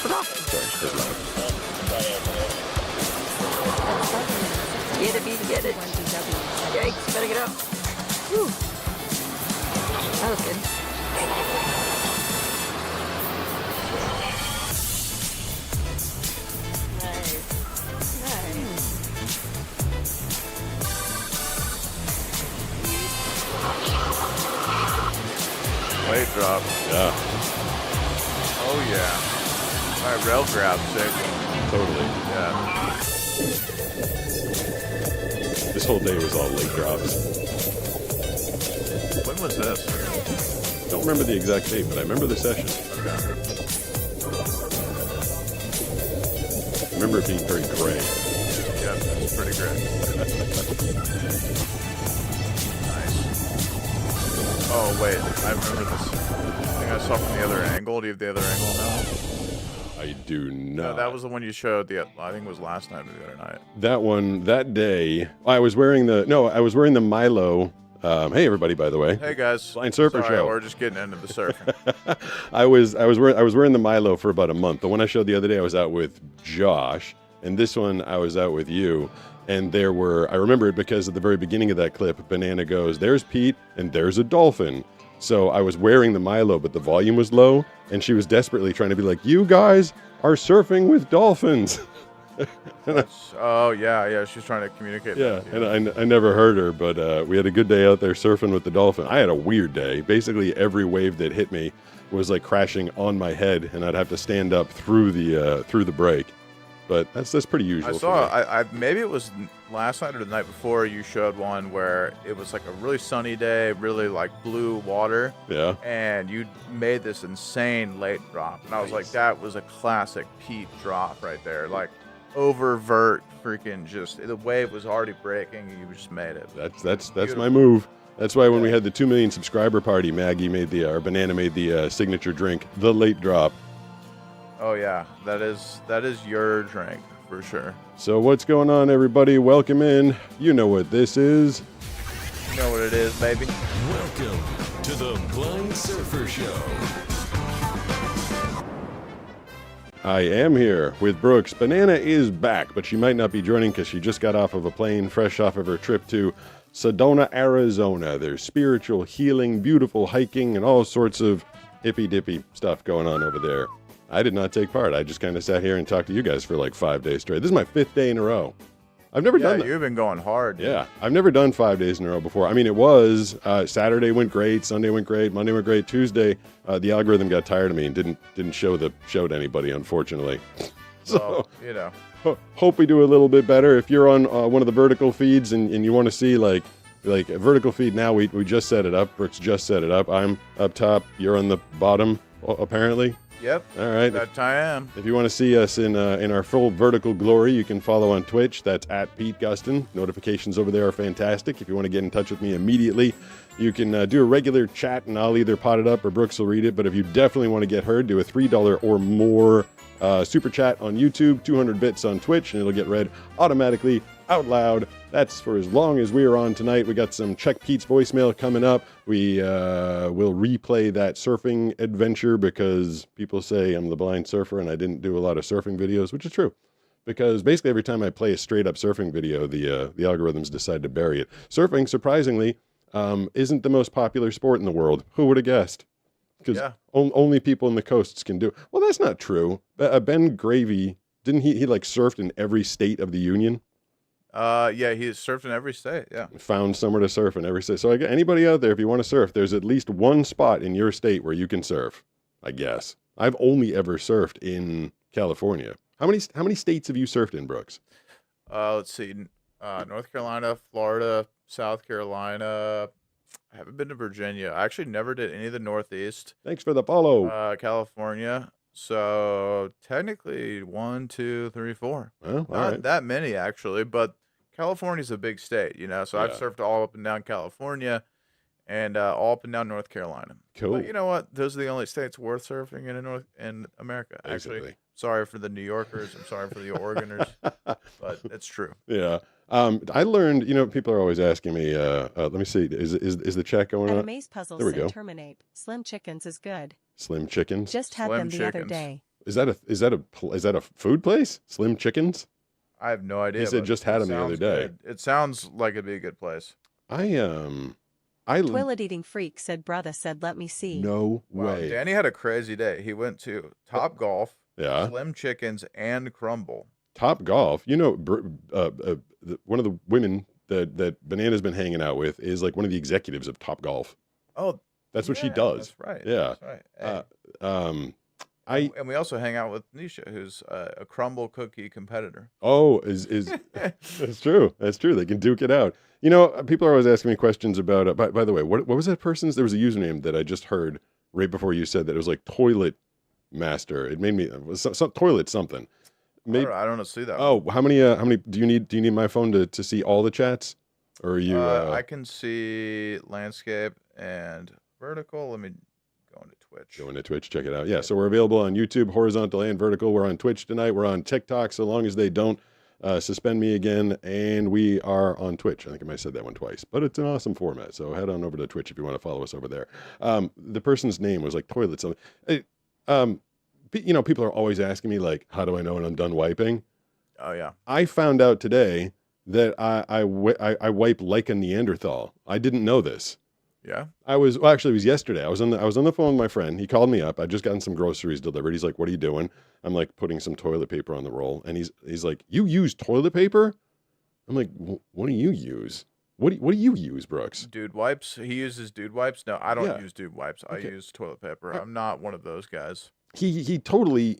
it off. Sorry, that's loud. Get it, Pete, get it. Yikes, better get up. Whew. That was good. Late drop. Yeah. Oh, yeah. All right, rail grab, sick. Totally. Yeah. This whole day was all late drops. When was this? Don't remember the exact date, but I remember the session. Okay. I remember it being very gray. Yeah, it's pretty great. Nice. Oh, wait. I remember this. I think I saw from the other angle. Do you have the other angle now? I do not. No, that was the one you showed. I think it was last night or the other night. That one, that day, I was wearing the Milo. Hey, everybody, by the way. Hey, guys. Blind Surfer Sorry, Show. we're just getting into the surfing. I was wearing the Milo for about a month. The one I showed the other day, I was out with Josh, and this one I was out with you. And I remember it because at the very beginning of that clip, Banana goes, "There's Pete, and there's a dolphin." So I was wearing the Milo, but the volume was low, and she was desperately trying to be like, "You guys are surfing with dolphins." Oh, yeah. She's trying to communicate. Yeah, and I never heard her, but we had a good day out there surfing with the dolphin. I had a weird day. Basically, every wave that hit me was like crashing on my head, and I'd have to stand up through the break. But that's pretty usual. I saw. Maybe it was last night or the night before. You showed one where it was like a really sunny day, really like blue water. Yeah. And you made this insane late drop, and I was like, that was a classic Pete drop right there. Like oververt, freaking just the wave was already breaking, and you just made it. That's my move. That's why when we had the 2 million subscriber party, Banana made the signature drink, the late drop. Oh yeah, that is your drink for sure. So what's going on, everybody? Welcome in. You know what this is. You know what it is, baby. Welcome to the Blind Surfer Show. I am here with Brooks. Banana is back, but she might not be joining because she just got off of a plane, fresh off of her trip to Sedona, Arizona. There's spiritual healing, beautiful hiking, and all sorts of hippy-dippy stuff going on over there. I did not take part. I just kind of sat here and talked to you guys for like 5 days straight. This is my 5th day in a row. I've never done that. You've been going hard. Yeah, I've never done 5 days in a row before. I mean, it was Saturday went great, Sunday went great, Monday went great, Tuesday the algorithm got tired of me and didn't show to anybody, unfortunately. So hope we do a little bit better. If you're on one of the vertical feeds and you want to see like a vertical feed now, we just set it up. Brooks just set it up. I'm up top. You're on the bottom, apparently. Yep. All right. That I am. If you want to see us in our full vertical glory, you can follow on Twitch. That's at Pete Gustin. Notifications over there are fantastic. If you want to get in touch with me immediately, you can do a regular chat, and I'll either pot it up or Brooks will read it. But if you definitely want to get heard, do a $3 or more super chat on YouTube, 200 bits on Twitch, and it'll get read automatically out loud. That's for as long as we are on tonight. We got some Check Pete's voicemail coming up. We will replay that surfing adventure because people say I'm the blind surfer and I didn't do a lot of surfing videos, which is true. Because basically every time I play a straight up surfing video, the algorithms decide to bury it. Surfing, surprisingly, isn't the most popular sport in the world. Who would have guessed? Because only people in the coasts can do it. Well, that's not true. Ben Gravy, didn't he like surfed in every state of the union? Yeah, he has surfed in every state. Yeah, found somewhere to surf in every state. So anybody out there, if you want to surf, there's at least one spot in your state where you can surf. I guess I've only ever surfed in California. How many states have you surfed in, Brooks? Let's see, North Carolina, Florida, South Carolina. I haven't been to Virginia. I actually never did any of the Northeast. Thanks for the follow. California. So technically 1, 2, 3, 4. Well, Not that many actually, but California's a big state, So I've surfed all up and down California and all up and down North Carolina. Cool. But you know what? Those are the only states worth surfing in America. Actually, Basically. Sorry for the New Yorkers. I'm sorry for the Oregoners, but it's true. Yeah. I learned, people are always asking me, let me see, is the chat going on? At Maze Puzzles There we go. Terminate. Slim Chickens is good. Slim Chickens? Just had Slim them the other Chickens. day. Is that a food place? Slim Chickens? I have no idea. He said but just had it them the other sounds day. good. It sounds like it'd be a good place. I Toilet eating freak said brother said let me see. no Wow, way. Danny had a crazy day. He went to Top Golf, Yeah. Slim Chickens, and Crumble. Top Golf. You know, one of the women that Banana's been hanging out with is like one of the executives of Top Golf. Oh, That's what she yeah, does. That's right. Yeah. That's right. And we also hang out with Nisha, who's a Crumble cookie competitor. is that's true. That's true. They can duke it out. You know, people are always asking me questions about. By the way, what was that person's? There was a username that I just heard right before you said that. It was like Toilet Master. It made me it was some toilet something. Maybe. I don't see that. Oh, how many do you need? Do you need my phone to see all the chats, or are you? I can see landscape and vertical. Let me go into Twitch. Go into Twitch, check it out. Yeah, so we're available on YouTube, horizontal and vertical. We're on Twitch tonight. We're on TikTok, so long as they don't suspend me again. And we are on Twitch. I think I might have said that one twice, but it's an awesome format. So head on over to Twitch if you want to follow us over there. The person's name was like Toilet something. You know, people are always asking me, like, how do I know when I'm done wiping? Oh yeah. I found out today that I wipe like a Neanderthal. I didn't know this. Yeah. Actually, it was yesterday. I was on the phone with my friend. He called me up. I'd just gotten some groceries delivered. He's like, "What are you doing?" I'm like, putting some toilet paper on the roll. And he's like, "You use toilet paper?" I'm like, "What do you use? What do you use, Brooks?" Dude wipes. He uses dude wipes. No, I don't Yeah. use dude wipes. I Okay. use toilet paper. I'm not one of those guys. He totally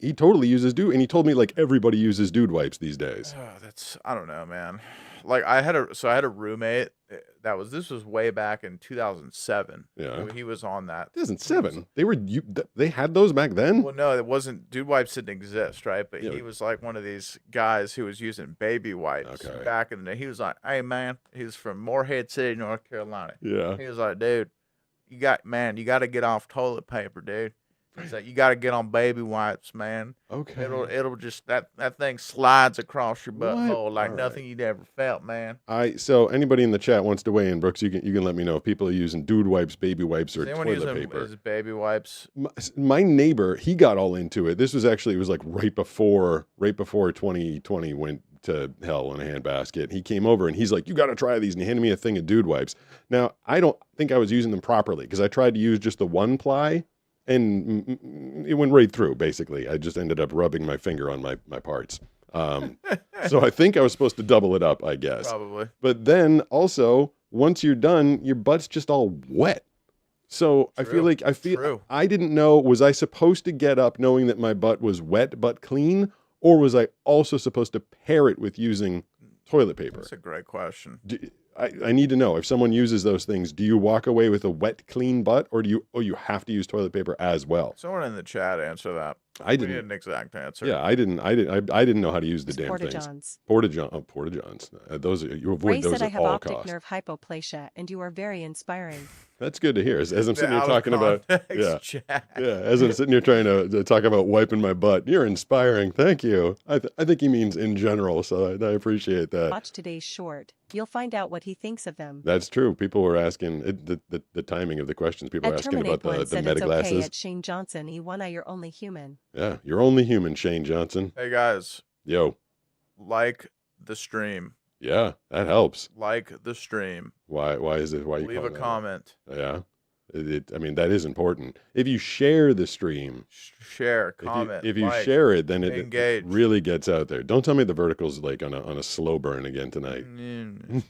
uses dude, and he told me like everybody uses dude wipes these days. I don't know, man. Like I had a roommate this was way back in 2007. Yeah. He was on that. 2007. They had those back then. Well, no, it wasn't. Dude wipes didn't exist, right? But Yeah. he was like one of these guys who was using baby wipes Okay. back in the day. He was like, "Hey, man," he's from Morehead City, North Carolina. Yeah. He was like, "Dude, you got to get off toilet paper, dude." He's like, "You got to get on baby wipes, man. Okay. It'll just that thing slides across your What? butthole like All nothing you'd ever felt, man." So anybody in the chat wants to weigh in, Brooks, you can let me know if people are using dude wipes, baby wipes, or Is anyone toilet using paper. is baby wipes? My neighbor, he got all into it. This was actually, it was like right before 2020 went to hell in a handbasket. He came over and he's like, "You got to try these," and he handed me a thing of dude wipes. Now I don't think I was using them properly because I tried to use just the one ply. And it went right through, basically. I just ended up rubbing my finger on my parts. So I think I was supposed to double it up, I guess. Probably. But then also, once you're done, your butt's just all wet. So True. True. I didn't know, was I supposed to get up knowing that my butt was wet but clean? Or was I also supposed to pair it with using toilet paper? That's a great question. I need to know, if someone uses those things, do you walk away with a wet, clean butt, or you have to use toilet paper as well? Someone in the chat answer that. I We didn't. need an exact answer. Yeah, I didn't know how to use the damn Porta things. Johns. Porta Johns. Those you avoid Ray those said I at have all optic costs. nerve hypoplasia, and you are very inspiring. That's good to hear. As I'm The sitting here out of talking about, context chat. as I'm sitting here trying to talk about wiping my butt, you're inspiring. Thank you. I think he means in general, so I appreciate that. Watch today's short. You'll find out what he thinks of them. That's true. People were asking the timing of the questions. People were At asking about Terminate the said meta it's okay glasses. at Shane Johnson. E1, you're only human. Yeah, you're only human, Shane Johnson. Hey guys, Yo, like the stream. yeah, that helps. Like the stream. Why is it? Why you Leave a calling that out? comment. Yeah. I mean, that is important. If you share the stream, Share, comment. if you like, share it, then it engage. really gets out there. Don't tell me the vertical's like on a slow burn again tonight. Mm,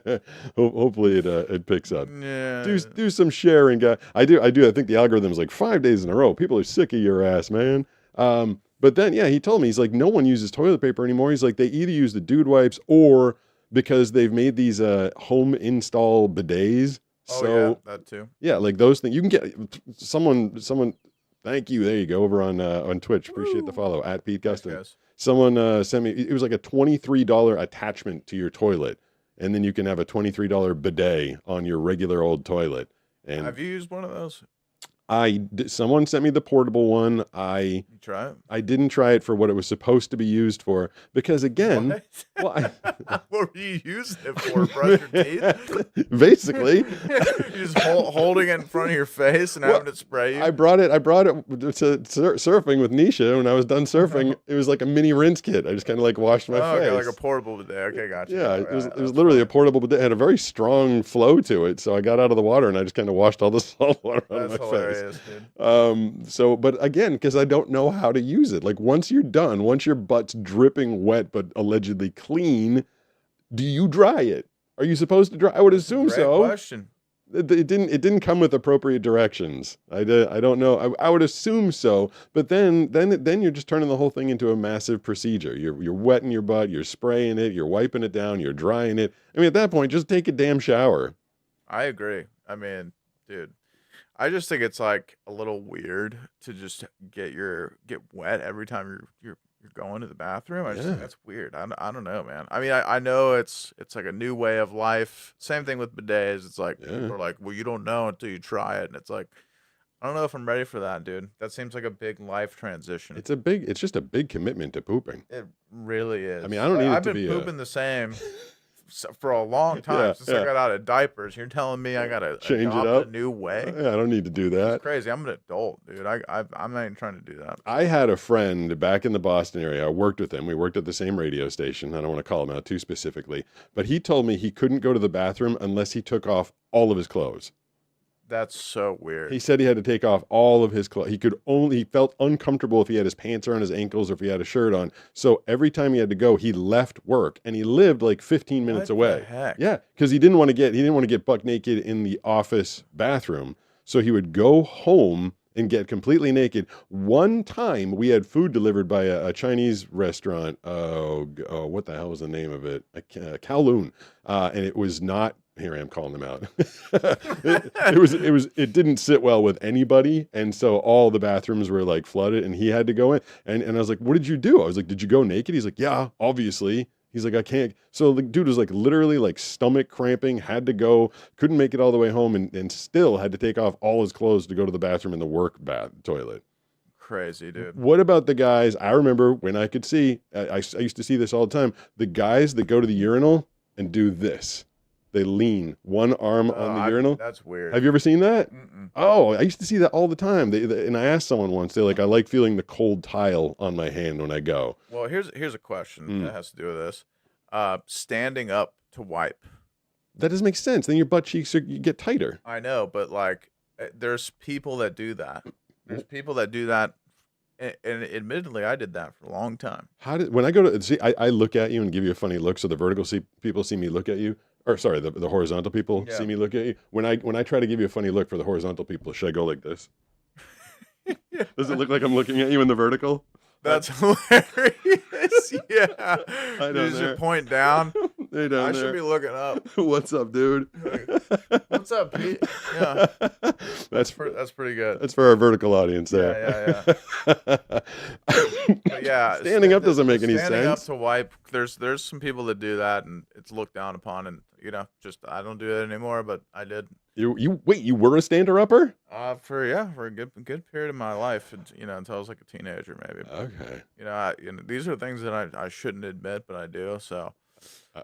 Yeah. Hopefully it picks up. yeah. Do some sharing, guy. I do. I think the algorithm's like 5 days in a row. People are sick of your ass, man. But then, yeah, he told me, he's like, no one uses toilet paper anymore. He's like, they either use the dude wipes or because they've made these home install bidets. Oh, So yeah, that too. yeah, like those things you can get. Someone. Thank you. There you go. Over on Twitch. Appreciate the follow at Pete Thanks, Gustin. guys. Someone sent me. It was like a $23 attachment to your toilet, and then you can have a $23 bidet on your regular old toilet. And Have you used one of those? Someone sent me the portable one. You try it? I didn't try it for what it was supposed to be used for because again, What? What were you using it for? Brush your teeth? basically, You're just holding it in front of your face and having it spray you? I brought it to surfing with Nisha. When I was done surfing, it was like a mini rinse kit. I just kind of like washed my face. Okay, like a portable bidet. Okay, gotcha. Yeah, it was literally a portable bidet. It had a very strong flow to it. So I got out of the water and I just kind of washed all the salt water out of my face. Dude. But again, because I don't know how to use it. Like once you're done, once your butt's dripping wet but allegedly clean, do you dry it? Are you supposed to dry? I would assume Great so. question. It didn't come with appropriate directions. I don't know. I would assume so. But then you're just turning the whole thing into a massive procedure. You're wetting your butt. You're spraying it. You're wiping it down. You're drying it. I mean, at that point, just take a damn shower. I agree. I mean, dude, I just think it's like a little weird to just get wet every time you're going to the bathroom. I just think that's weird. I don't know, man. I mean, I know it's like a new way of life. Same thing with bidets. It's like people are like, well, you don't know until you try it, and it's like, I don't know if I'm ready for that, dude. That seems like a big life transition. It's just a big commitment to pooping. It really is. I mean, I don't need it to be I've been pooping the same for a long time since I got out of diapers. You're telling me I gotta change it adopt up a new way? Yeah, I don't need to do that. It's crazy. I'm an adult, dude. I'm not even trying to do that. I had a friend back in the Boston area. I worked with him. We worked at the same radio station. I don't want to call him out too specifically, but he told me he couldn't go to the bathroom unless he took off all of his clothes. That's so weird. He said he had to take off all of his clothes. He felt uncomfortable if he had his pants around his ankles or if he had a shirt on. So every time he had to go, he left work and he lived like 15 minutes away. What the heck? Yeah, because he didn't want to get buck naked in the office bathroom. So he would go home and get completely naked. One time we had food delivered by a Chinese restaurant. What the hell was the name of it? Kowloon. And it was not. Here I am calling them out. It didn't sit well with anybody. And so all the bathrooms were like flooded and he had to go in. And I was like, what did you do? I was like, did you go naked? He's like, yeah, obviously. He's like, I can't. So the dude was like literally like stomach cramping, had to go, couldn't make it all the way home and still had to take off all his clothes to go to the bathroom in the work toilet. Crazy, dude. What about the guys? I remember when I could see, I used to see this all the time. The guys that go to the urinal and do this. They lean one arm on the urinal. That's weird. Have you ever seen that? Mm-mm. Oh, I used to see that all the time. And I asked someone once, they're like, I like feeling the cold tile on my hand when I go. Well, here's a question that has to do with this. Standing up to wipe. That doesn't make sense. Then your butt cheeks you get tighter. I know, but like, there's people that do that. There's people that do that. And admittedly, I did that for a long time. When I go to see, I look at you and give you a funny look, so the vertical people see me look at you. Or sorry, the horizontal people see me look at you. When I try to give you a funny look for the horizontal people, should I go like this? Does it look like I'm looking at you in the vertical? That's hilarious. Yeah. I You just point down. Hey, down I there. should be looking up. What's up, dude? What's up, Pete? Yeah. That's pretty good. That's for our vertical audience there. Yeah. But yeah. Standing up doesn't make any sense. Standing up to wipe. There's some people that do that, and it's looked down upon. And just I don't do it anymore, but I did. You were a stander-upper? For a good period of my life, until I was like a teenager, maybe. Okay. These are things that I shouldn't admit, but I do. So,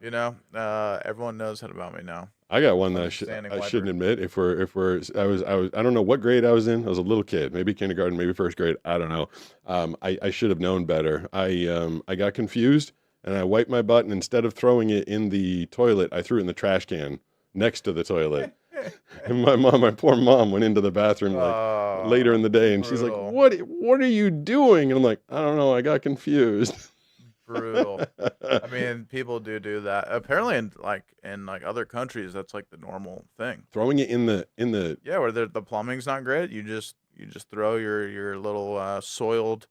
everyone knows that about me now. I got one that I shouldn't admit. I don't know what grade I was in. I was a little kid, maybe kindergarten, maybe first grade. I don't know. I should have known better. I got confused and I wiped my butt, and instead of throwing it in the toilet, I threw it in the trash can next to the toilet. And my poor mom went into the bathroom later in the day, and she's like, "What are you doing?" And I'm like, "I don't know. I got confused." Brutal. I mean, people do that. Apparently, in other countries, that's like the normal thing. Throwing it in the where the plumbing's not great. You just throw your little soiled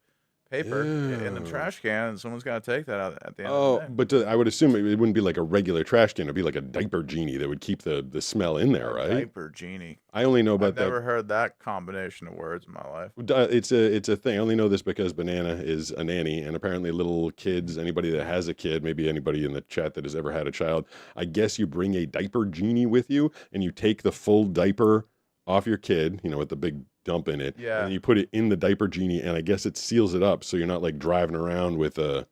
paper in the trash can, and someone's got to take that out at the end of the day. But I would assume it wouldn't be like a regular trash can. It'd be like a diaper genie that would keep the smell in there, right? Diaper genie. I only know about that. I've never heard that combination of words in my life. It's a thing. I only know this because Banana is a nanny, and apparently little kids, anybody that has a kid, maybe anybody in the chat that has ever had a child, I guess you bring a diaper genie with you, and you take the full diaper off your kid, with the big dump in it. Yeah. And you put it in the diaper genie, and I guess it seals it up so you're not like driving around with a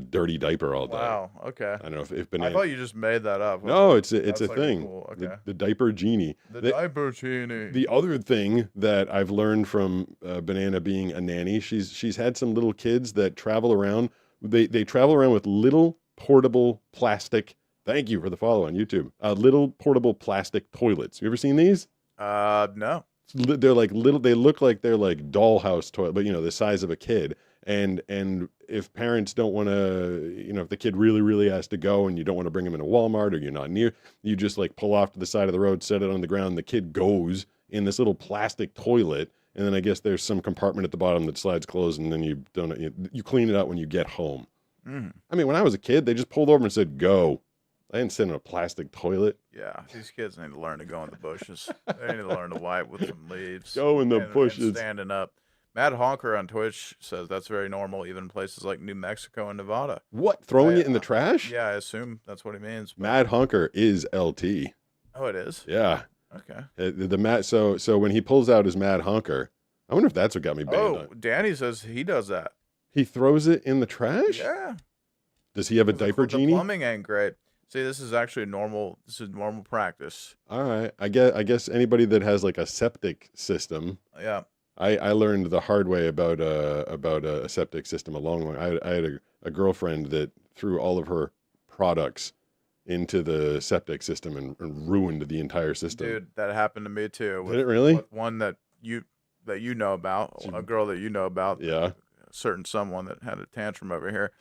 dirty diaper all day. Wow. Okay. I don't know if I banana. thought you just made that up. No, it's a That's like thing. Cool. Okay. The diaper genie. The diaper genie. The other thing that I've learned from Banana being a nanny, she's had some little kids that travel around. They travel around with little portable plastic. Thank you for the follow on YouTube. Little portable plastic toilets. You ever seen these? No. They're like little. They look like they're like dollhouse toilet, but the size of a kid. And if parents don't want to, if the kid really has to go and you don't want to bring him in a Walmart or you're not near, you just like pull off to the side of the road, set it on the ground. The kid goes in this little plastic toilet, and then I guess there's some compartment at the bottom that slides closed, and then you clean it out when you get home. Mm. I mean, when I was a kid, they just pulled over and said go. I didn't sit in a plastic toilet. Yeah, these kids need to learn to go in the bushes. They need to learn to wipe with some leaves. Go in the bushes. And standing up. Mad Honker on Twitch says that's very normal, even in places like New Mexico and Nevada. What? Throwing it in the trash? Yeah, I assume that's what he means. But... Mad Honker is LT. Oh, it is? Yeah. Okay. So when he pulls out his Mad Honker, I wonder if that's what got me banned. Oh, Danny says he does that. He throws it in the trash? Yeah. Does he have a diaper the genie? Plumbing ain't great. See, this is actually normal. This is normal practice. All right. I guess anybody that has like a septic system. Yeah. I learned the hard way about a septic system a long. I had a girlfriend that threw all of her products into the septic system and ruined the entire system. Dude, that happened to me too. Did it really? With one that you know about, a girl that you know about. Yeah. A certain someone that had a tantrum over here.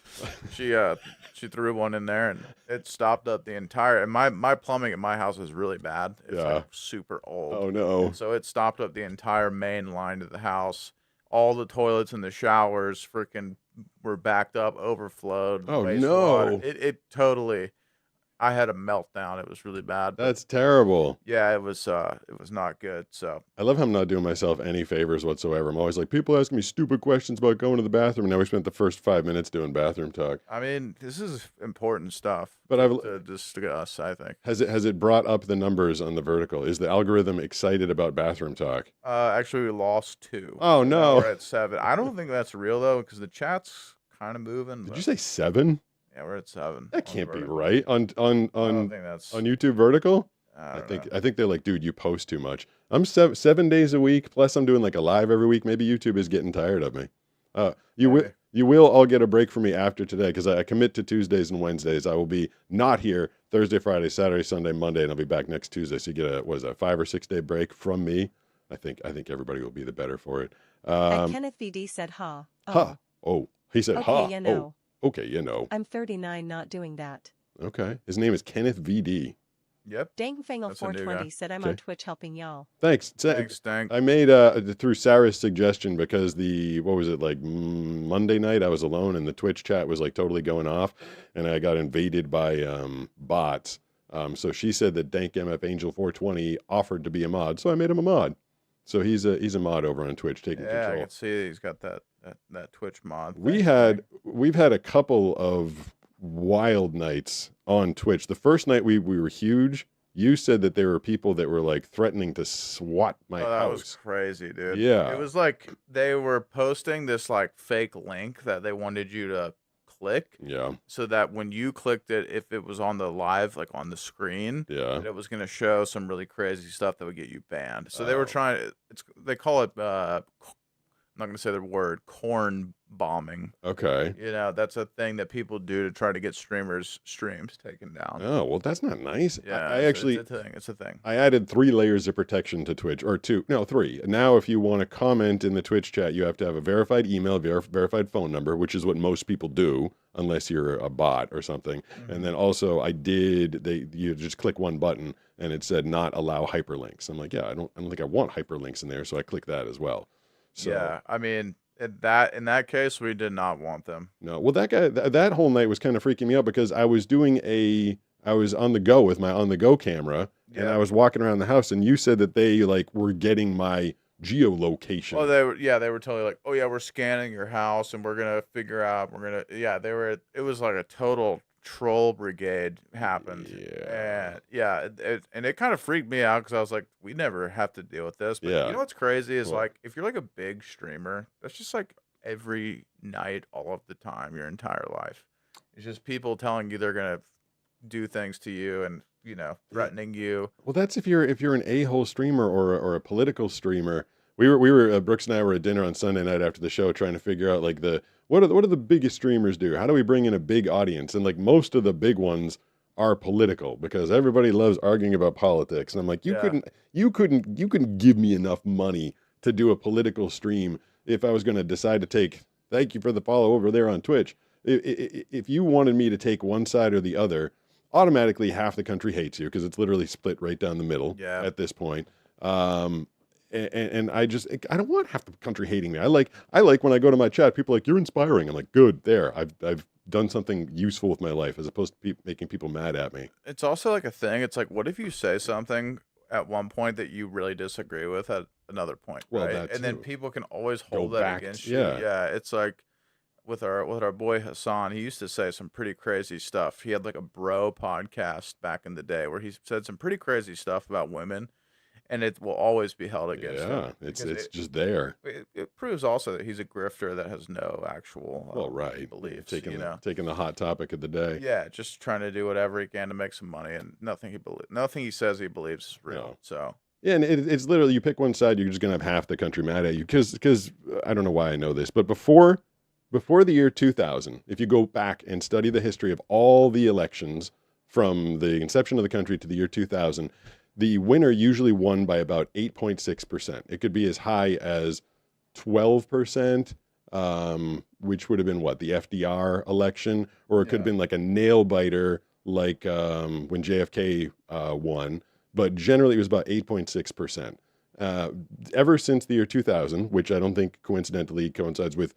She threw one in there and it stopped up the entire. And my plumbing at my house is really bad. It's like super old. Oh no. And so it stopped up the entire main line to the house. All the toilets and the showers freaking were backed up, overflowed. Oh wastewater. no. It totally. I had a meltdown. It was really bad. That's terrible. Yeah, it was not good. So I love how I'm not doing myself any favors whatsoever. I'm always like, people ask me stupid questions about going to the bathroom, and now we spent the first 5 minutes doing bathroom talk. I mean, this is important stuff. But to discuss, I think. Has it brought up the numbers on the vertical? Is the algorithm excited about bathroom talk? Actually, we lost 2. Oh no, we're at 7. I don't think that's real though, because the chat's kind of moving. Did you say 7? Yeah, we're at 7. That can't be right on I don't think that's on YouTube vertical. I think they're like, dude, you post too much. I'm 7 days a week, plus I'm doing like a live every week. Maybe YouTube is getting tired of me. You will all get a break from me after today because I commit to Tuesdays and Wednesdays. I will be not here Thursday, Friday, Saturday, Sunday, Monday, and I'll be back next Tuesday. So you get a 5 or 6 day break from me. I think everybody will be the better for it. And Kenneth VD said, "Ha." Oh. Ha. Oh, he said, Okay, ha. you know. Oh, okay, I'm 39, not doing that. Okay. His name is Kenneth VD. Yep. That's a new guy. Dangfangle420 said, I'm on Twitch helping y'all. Thanks. Thanks, Dank. I made through Sarah's suggestion because Monday night I was alone and the Twitch chat was like totally going off and I got invaded by bots. So she said that Dank MF Angel 420 offered to be a mod, so I made him a mod. So he's a mod over on Twitch taking control. I can see he's got that Twitch mod. We've had a couple of wild nights on Twitch. The first night we were huge. You said that there were people that were like threatening to swat my house. That was crazy, dude. Yeah. It was like they were posting this like fake link that they wanted you to click. Yeah. So that when you clicked it, if it was on the live, like on the screen, Yeah. it was going to show some really crazy stuff that would get you banned. So they were trying. They call it. I'm not going to say the word corn bombing. Okay. That's a thing that people do to try to get streams taken down. Oh, well, that's not nice. Yeah, it's a thing. I added 3 layers of protection to Twitch, or 2, no, 3. Now, if you want to comment in the Twitch chat, you have to have a verified email, verified phone number, which is what most people do, unless you're a bot or something. Mm-hmm. And then also, you just click one button, and it said not allow hyperlinks. I'm like, yeah, I don't think I want hyperlinks in there, so I click that as well. So, yeah, I mean, in that case, we did not want them. No, well, that guy, that whole night was kind of freaking me out because I was on the go with my on the go camera, and I was walking around the house, and you said that they like were getting my geolocation. Oh, they were totally like, oh yeah, we're scanning your house, and we're gonna figure out, it was like a total troll brigade happened. Yeah. And yeah, and it kind of freaked me out because I was like, we never have to deal with this. But Yeah. you know what's crazy is What? like if you're like a big streamer, that's just like every night, all of the time, your entire life. It's just people telling you they're gonna do things to you and threatening you. Well, that's if you're an a-hole streamer or a political streamer. We were Brooks and I were at dinner on Sunday night after the show trying to figure out like what do the biggest streamers do? How do we bring in a big audience? And like most of the big ones are political because everybody loves arguing about politics. And I'm like, you couldn't give me enough money to do a political stream if I was going to decide to take. Thank you for the follow over there on Twitch. If you wanted me to take one side or the other, automatically half the country hates you because it's literally split right down the middle at this point. And I don't want half the country hating me. I like when I go to my chat, people are like, you're inspiring. I'm like, good, there. I've done something useful with my life as opposed to making people mad at me. It's also like a thing. It's like, what if you say something at one point that you really disagree with at another point, Well, right? that And then too. people can always Go hold that back, against you. yeah. Yeah, it's like with our boy Hassan, he used to say some pretty crazy stuff. He had like a bro podcast back in the day where he said some pretty crazy stuff about women, and it will always be held against him. Yeah, it's because just there. it proves also that he's a grifter that has no actual Well, right. beliefs. Taking you know, taking the hot topic of the day. yeah, just trying to do whatever he can to make some money, and nothing he says he believes is real. No. So Yeah, and it's literally you pick one side, you're just gonna have half the country mad at you because I don't know why I know this, but before the year 2000, if you go back and study the history of all the elections from the inception of the country to the year 2000, the winner usually won by about 8.6%. It could be as high as 12%, which would have been what, the FDR election, or it could have been like a nail biter like when JFK won. But generally, it was about 8.6%. Ever since the year 2000, which I don't think coincidentally coincides with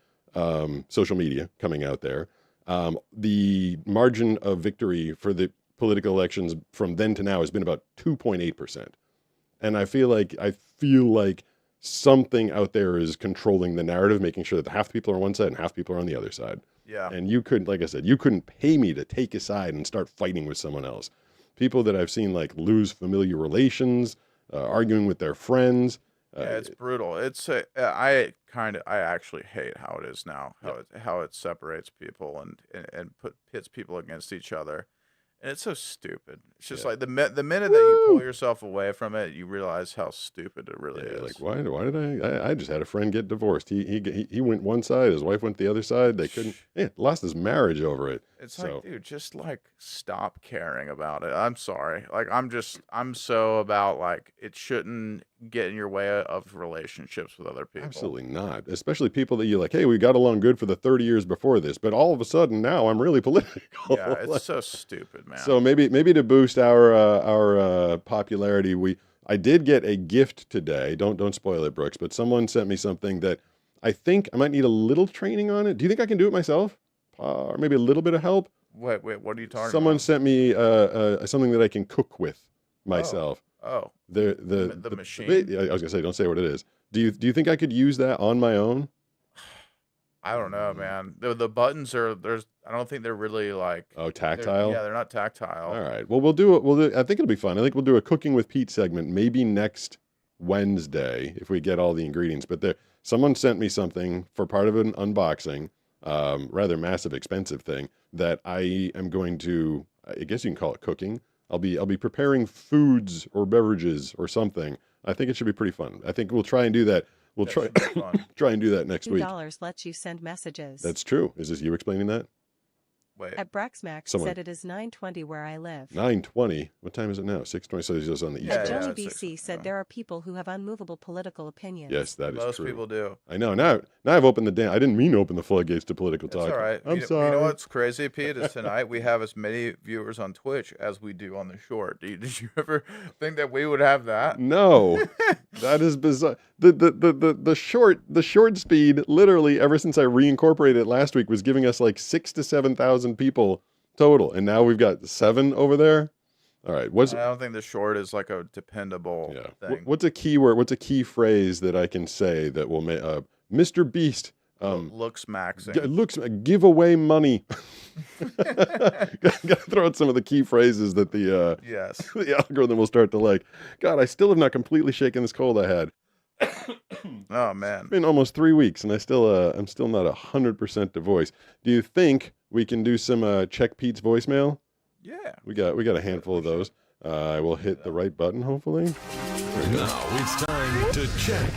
social media coming out there, the margin of victory for the political elections from then to now has been about 2.8%. And I feel like something out there is controlling the narrative, making sure that half the people are on one side and half the people are on the other side. yeah, And you couldn't, like I said, you couldn't pay me to take a side and start fighting with someone else. People that I've seen like lose familiar relations, arguing with their friends. yeah, it's brutal. It's I actually hate how it is now. How it separates people and pits people against each other. And it's so stupid. It's just like the minute that you pull yourself away from it, you realize how stupid it really is. Like why did I just had a friend get divorced. He went one side, his wife went the other side. They couldn't lost his marriage over it. It's like, dude, just like stop caring about it. I'm sorry. Like I'm so about like it shouldn't get in your way of relationships with other people. Absolutely not. Especially people that you like, hey, we got along good for the 30 years before this, but all of a sudden now I'm really political. Yeah, it's so stupid, man. So maybe to boost our popularity, I did get a gift today. Don't spoil it, Brooks, but someone sent me something that I think I might need a little training on it. Do you think I can do it myself? Or maybe a little bit of help? Wait, what are you talking Someone about? sent me something that I can cook with myself. Oh, The machine? I was gonna say, don't say what it is. Do you think I could use that on my own? I don't know, man. The buttons I don't think they're really like Tactile? Yeah, they're not tactile. All right. Well, we'll do it. I think it'll be fun. I think we'll do a Cooking with Pete segment maybe next Wednesday if we get all the ingredients. But someone sent me something for part of an unboxing, rather massive, expensive thing that I am going to. I guess you can call it cooking. I'll be preparing foods or beverages or something. I think it should be pretty fun. I think we'll try and do that. We'll try and do that next week. $2 lets you send messages. That's true. Is this you explaining that? Wait. At Braxmax Someone- said it is 9:20 where I live. 9:20. What time is it now? 6:20. So it's just on the east Yeah, At coast. Johnny it's BC said there are people who have unmovable political opinions. Yes, that is Most true. people do. I know. Now I've opened the dam. I didn't mean to open the floodgates to political It's talk. all right. I'm you sorry. know what's crazy, Pete? Is tonight we have as many viewers on Twitch as we do on the short. Did you ever think that we would have that? No, that is bizarre. The short speed, literally, ever since I reincorporated it last week, was giving us like 6,000 to 7,000 people total, and now we've got 7 over there. All right, I don't think the short is like a dependable thing. What's a key word? What's a key phrase that I can say that will make Mr. Beast Looks maxing. Looks give away money. Gotta throw out some of the key phrases that the Yes. the algorithm will start to like. God, I still have not completely shaken this cold I had. Oh man. It's been almost 3 weeks, and I'm still not 100% to voice. Do you think we can do some check Pete's voicemail? Yeah. We got a handful of those. I will hit the right button, hopefully. Now it's time to check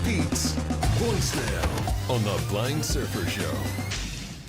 Pete's voicemail on the Blind Surfer Show.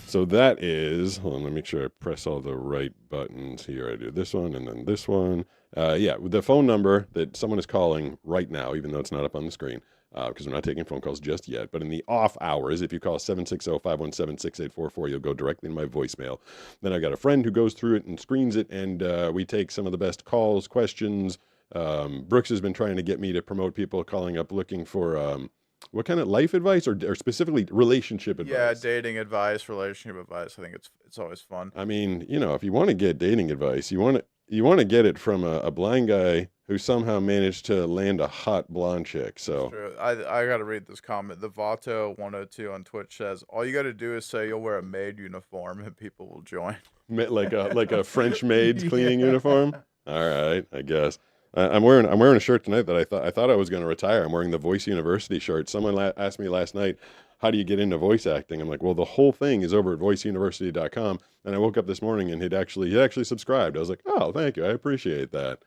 So that is, hold on, let me make sure I press all the right buttons here. I do this one and then this one. Yeah, the phone number that someone is calling right now, even though it's not up on the screen, because we're not taking phone calls just yet. But in the off hours, if you call 760-517-6844, you'll go directly to my voicemail. Then I got a friend who goes through it and screens it, and we take some of the best calls, questions. Brooks has been trying to get me to promote people calling up looking for what kind of life advice or specifically relationship advice? Yeah, dating advice, relationship advice. I think it's always fun. I mean, if you want to get dating advice, you want to get it from a blind guy who somehow managed to land a hot blonde chick. So True. I got to read this comment. The Vato102 on Twitch says, all you got to do is say you'll wear a maid uniform and people will join. like a French maid's cleaning uniform. All right, I guess. I'm wearing a shirt tonight that I thought I was going to retire. I'm wearing the Voice University shirt. Someone asked me last night, how do you get into voice acting? I'm like, well, the whole thing is over at voiceuniversity.com. And I woke up this morning and he actually subscribed. I was like, oh, thank you. I appreciate that.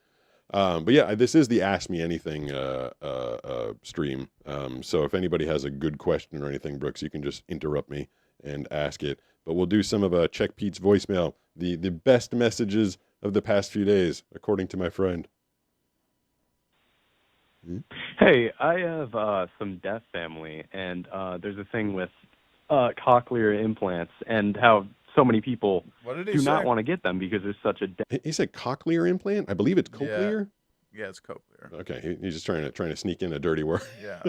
But yeah, this is the Ask Me Anything stream. So if anybody has a good question or anything, Brooks, you can just interrupt me and ask it. But we'll do some of Check Pete's voicemail, the best messages of the past few days, according to my friend. Hey, I have some deaf family, and there's a thing with cochlear implants and how so many people What did he do say? not want to get them because there's such a He said cochlear implant? I believe it's cochlear. Yeah, it's cochlear. Okay, he's just trying to sneak in a dirty word. Yeah.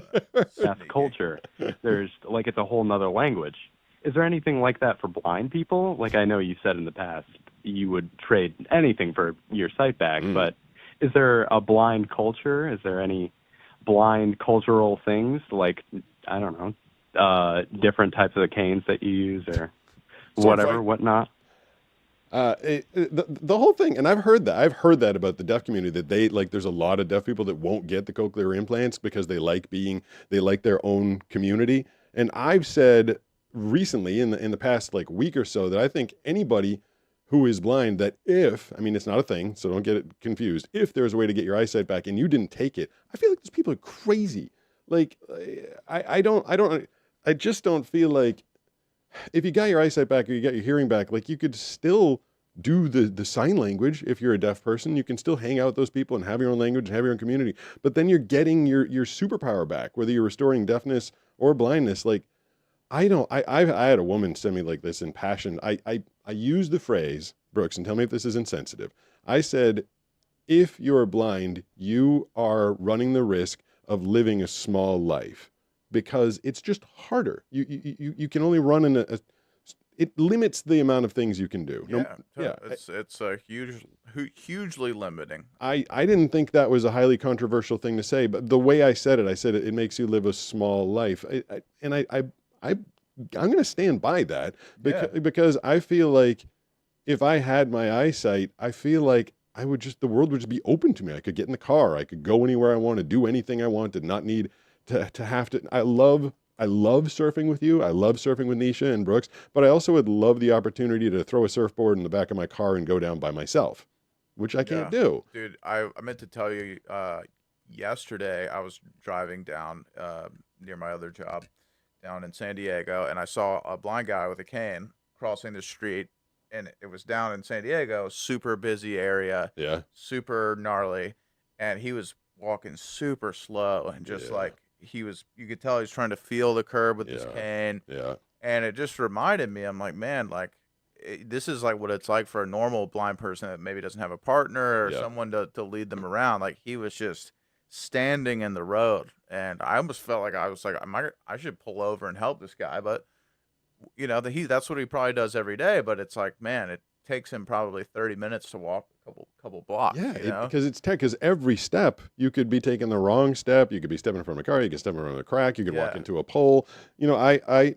deaf culture. There's like it's a whole nother language. Is there anything like that for blind people? Like I know you said in the past you would trade anything for your sight back, but is there a blind culture? Is there any blind cultural things like, I don't know, different types of canes that you use or whatever, whatnot? The whole thing, and I've heard that about the deaf community, that they like, there's a lot of deaf people that won't get the cochlear implants because they like their own community. And I've said recently in the past like week or so that I think anybody who is blind, that it's not a thing, so don't get it confused. If there's a way to get your eyesight back and you didn't take it, I feel like those people are crazy. Like, I just don't feel like if you got your eyesight back or you got your hearing back, like you could still do the sign language. If you're a deaf person, you can still hang out with those people and have your own language and have your own community. But then you're getting your superpower back, whether you're restoring deafness or blindness. Like, I had a woman send me like this in passion. I used the phrase, Brooks, and tell me if this is insensitive. I said, if you're blind, you are running the risk of living a small life because it's just harder. You can only run in it limits the amount of things you can do. It's a hugely limiting. I didn't think that was a highly controversial thing to say, but the way I said it makes you live a small life. I'm going to stand by that because I feel like if I had my eyesight, I feel like the world would just be open to me. I could get in the car. I could go anywhere I want to do anything I wanted, not need to have to. I love surfing with you. I love surfing with Nisha and Brooks, but I also would love the opportunity to throw a surfboard in the back of my car and go down by myself, which I can't do. Dude, I meant to tell you, yesterday I was driving down near my other job down in San Diego, and I saw a blind guy with a cane crossing the street, and it was down in San Diego, super busy area, super gnarly, and he was walking super slow and just like you could tell he's trying to feel the curb with his cane. And it just reminded me, I'm like, man, like this is like what it's like for a normal blind person that maybe doesn't have a partner or someone to lead them around. Like he was just standing in the road, and I almost felt like I should pull over and help this guy, but that's what he probably does every day. But it's like, man, takes him probably 30 minutes to walk a couple blocks. Yeah, you know? because it's tech. Because every step you could be taking the wrong step. You could be stepping from a car. You could step around a crack. You could walk Yeah. into a pole. You know, I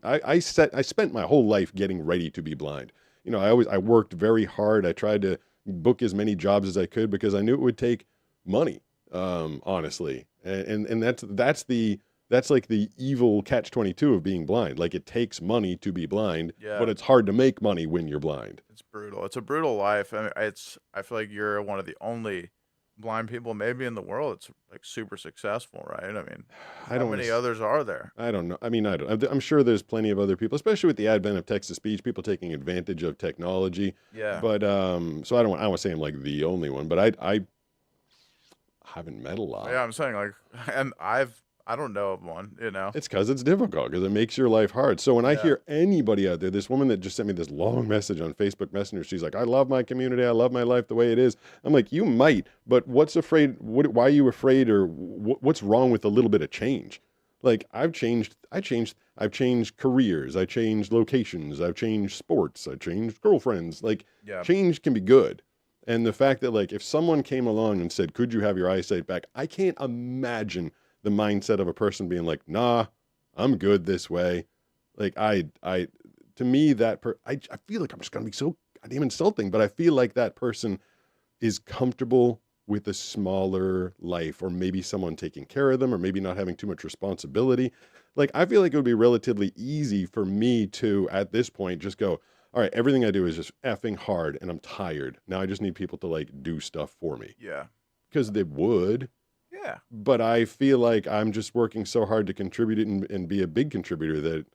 I spent my whole life getting ready to be blind. You know, I worked very hard. I tried to book as many jobs as I could because I knew it would take money. Honestly, and that's like the evil catch-22 of being blind. Like it takes money to be blind, Yeah. but it's hard to make money when you're blind. It's brutal. It's a brutal life. I mean, I feel like you're one of the only blind people maybe in the world that's like super successful, right? I mean, I how don't many wanna others are there? I don't know. I mean, I don't. I'm sure there's plenty of other people, especially with the advent of text-to-speech, people taking advantage of technology. Yeah. But so I don't want to say I'm like the only one, but I haven't met a lot. Yeah, I'm saying like, and I don't know of one, you know? It's because it's difficult, because it makes your life hard. So when I Yeah. hear anybody out there, this woman that just sent me this long message on Facebook Messenger, she's like, I love my community. I love my life the way it is. I'm like, you might, but why are you afraid, or what's wrong with a little bit of change? Like I've changed careers. I changed locations. I've changed sports. I changed girlfriends. Like Yeah. change can be good. And the fact that like, if someone came along and said, could you have your eyesight back? I can't imagine the mindset of a person being like, nah, I'm good this way. Like to me, I feel like I'm just going to be so goddamn insulting, but I feel like that person is comfortable with a smaller life, or maybe someone taking care of them, or maybe not having too much responsibility. Like, I feel like it would be relatively easy for me to, at this point, just go, all right, everything I do is just effing hard and I'm tired. Now I just need people to like do stuff for me. Yeah. Because they would. Yeah. But I feel like I'm just working so hard to contribute it and be a big contributor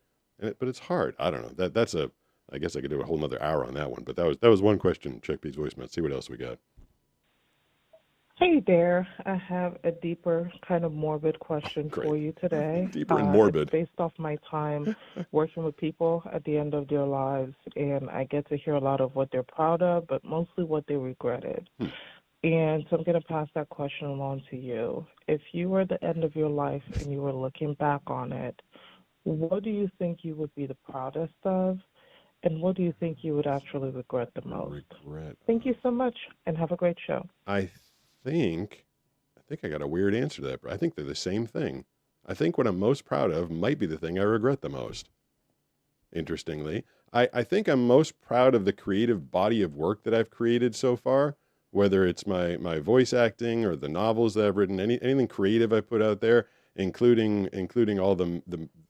but it's hard. I don't know. I guess I could do a whole nother hour on that one. But that was one question. Check Pete's voicemail. See what else we got. Hey there. I have a deeper, kind of morbid question Great. for you today. Deeper and morbid. It's based off my time working with people at the end of their lives, and I get to hear a lot of what they're proud of, but mostly what they regretted. And so I'm going to pass that question along to you. If you were at the end of your life and you were looking back on it, what do you think you would be the proudest of? And what do you think you would actually regret the most? Thank you so much, and have a great show. I think I got a weird answer to that, but I think they're the same thing. I think what I'm most proud of might be the thing I regret the most. Interestingly, I think I'm most proud of the creative body of work that I've created so far, whether it's my voice acting or the novels that I've written, anything creative I put out there, including all the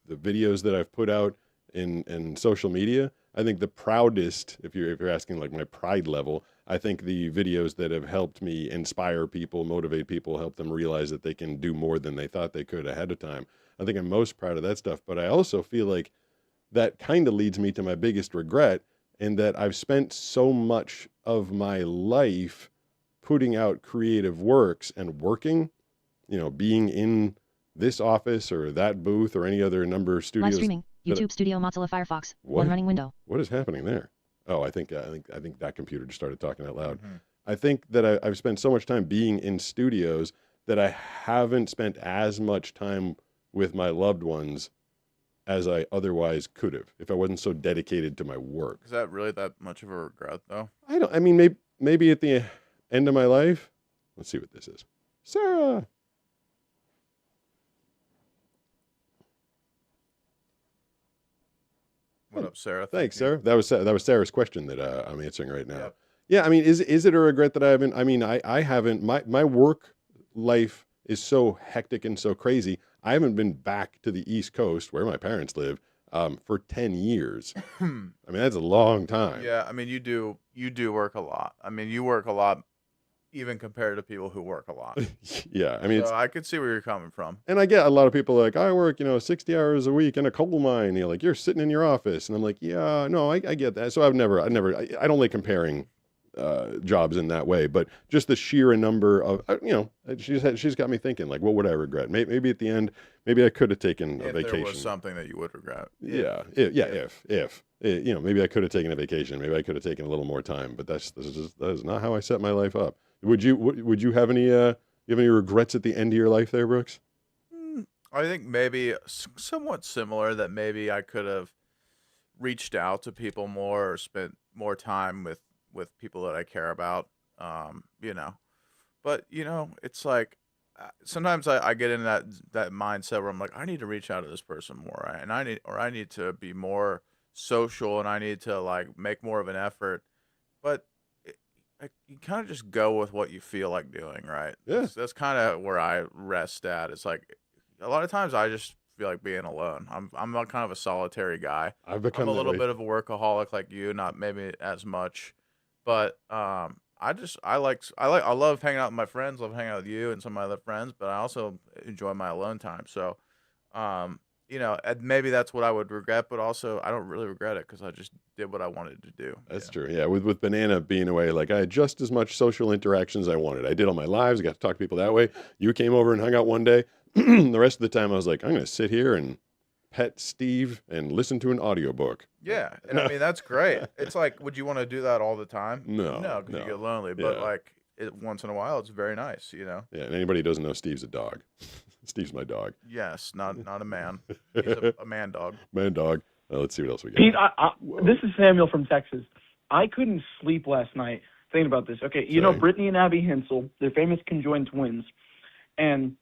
videos that I've put out in social media. I think the proudest, if you're asking like my pride level, I think the videos that have helped me inspire people, motivate people, help them realize that they can do more than they thought they could ahead of time. I think I'm most proud of that stuff. But I also feel like that kind of leads me to my biggest regret, in that I've spent so much of my life putting out creative works and working, being in this office or that booth or any other number of studios. Live streaming, YouTube Studio, Mozilla Firefox, one running window. What is happening there? Oh, I think that computer just started talking out loud. Mm-hmm. I think that I've spent so much time being in studios that I haven't spent as much time with my loved ones as I otherwise could have if I wasn't so dedicated to my work. Is that really that much of a regret, though? Maybe at the end of my life. Let's see what this is. Sarah. What up, Sarah? Thanks, Sarah. That was Sarah's question that I'm answering right now. Yep. Yeah, I mean, is it a regret that I haven't? I mean, I haven't. My work life is so hectic and so crazy. I haven't been back to the East Coast where my parents live for 10 years. I mean, that's a long time. Yeah, I mean, you do work a lot. I mean, you work a lot, even compared to people who work a lot. Yeah, I mean, so I could see where you're coming from. And I get a lot of people like, I work, 60 hours a week in a coal mine. Like, you're sitting in your office, and I'm like, yeah, no, I get that. So I don't like comparing jobs in that way, but just the sheer number of, she's got me thinking, like, what would I regret? Maybe at the end, maybe I could have taken a vacation. If there was something that you would regret. Yeah, if maybe I could have taken a vacation. Maybe I could have taken a little more time, but that is not how I set my life up. Would you have any regrets at the end of your life there, Brooks? I think maybe somewhat similar, that maybe I could have reached out to people more or spent more time with people that I care about. But it's like sometimes I get in that mindset where I'm like, I need to reach out to this person more, right? And I need to be more social, and I need to like make more of an effort. But you kind of just go with what you feel like doing, right? Yeah. That's kind of where I rest at. It's like a lot of times I just feel like being alone. I'm a kind of a solitary guy. I've become I'm a that little way. bit of a workaholic like you, not maybe as much, but I love hanging out with my friends, love hanging out with you and some of my other friends, but I also enjoy my alone time. So, and maybe that's what I would regret, but also I don't really regret it because I just did what I wanted to do. That's true. Yeah, with Banana being away, like I had just as much social interaction as I wanted. I did all my lives. I got to talk to people that way. You came over and hung out one day. The rest of the time, I was like, I'm going to sit here and pet Steve and listen to an audiobook. Yeah, and I mean that's great. It's like, would you want to do that all the time? No, because no. you get lonely. But Yeah. like once in a while, it's very nice. Yeah, and anybody who doesn't know, Steve's a dog. Steve's my dog. Yes, not a man. He's a man dog. Man dog. Let's see what else we got. Pete, this is Samuel from Texas. I couldn't sleep last night thinking about this. Okay, you know Brittany and Abby Hensel, they're famous conjoined twins, and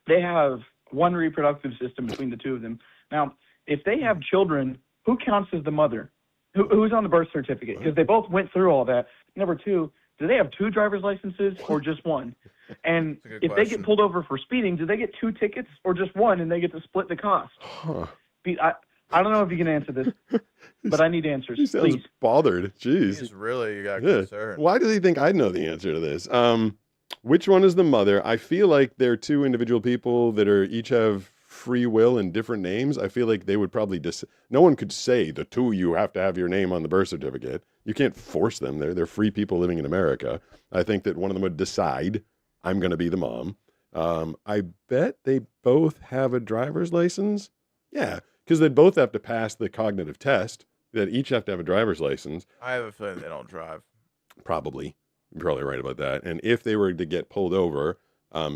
they have one reproductive system between the two of them. Now, if they have children, who counts as the mother? Who's on the birth certificate? Because they both went through all that. Number two, do they have two driver's licenses or just one? And if they get pulled over for speeding, do they get two tickets or just one and they get to split the cost? Huh. Pete, I don't know if you can answer this, but I need answers. He sounds Please. bothered. Jeez. He's really got concern. Why does he think I'd know the answer to this? Which one is the mother? I feel like they're two individual people that each have free will and different names. I feel like they would probably no one could say the two of you have to have your name on the birth certificate. You can't force them. They're free people living in America. I think that one of them would decide, I'm going to be the mom. I bet they both have a driver's license. Yeah, because they'd both have to pass the cognitive test. That each have to have a driver's license. I have a feeling they don't drive. Probably. You're probably right about that. And if they were to get pulled over, I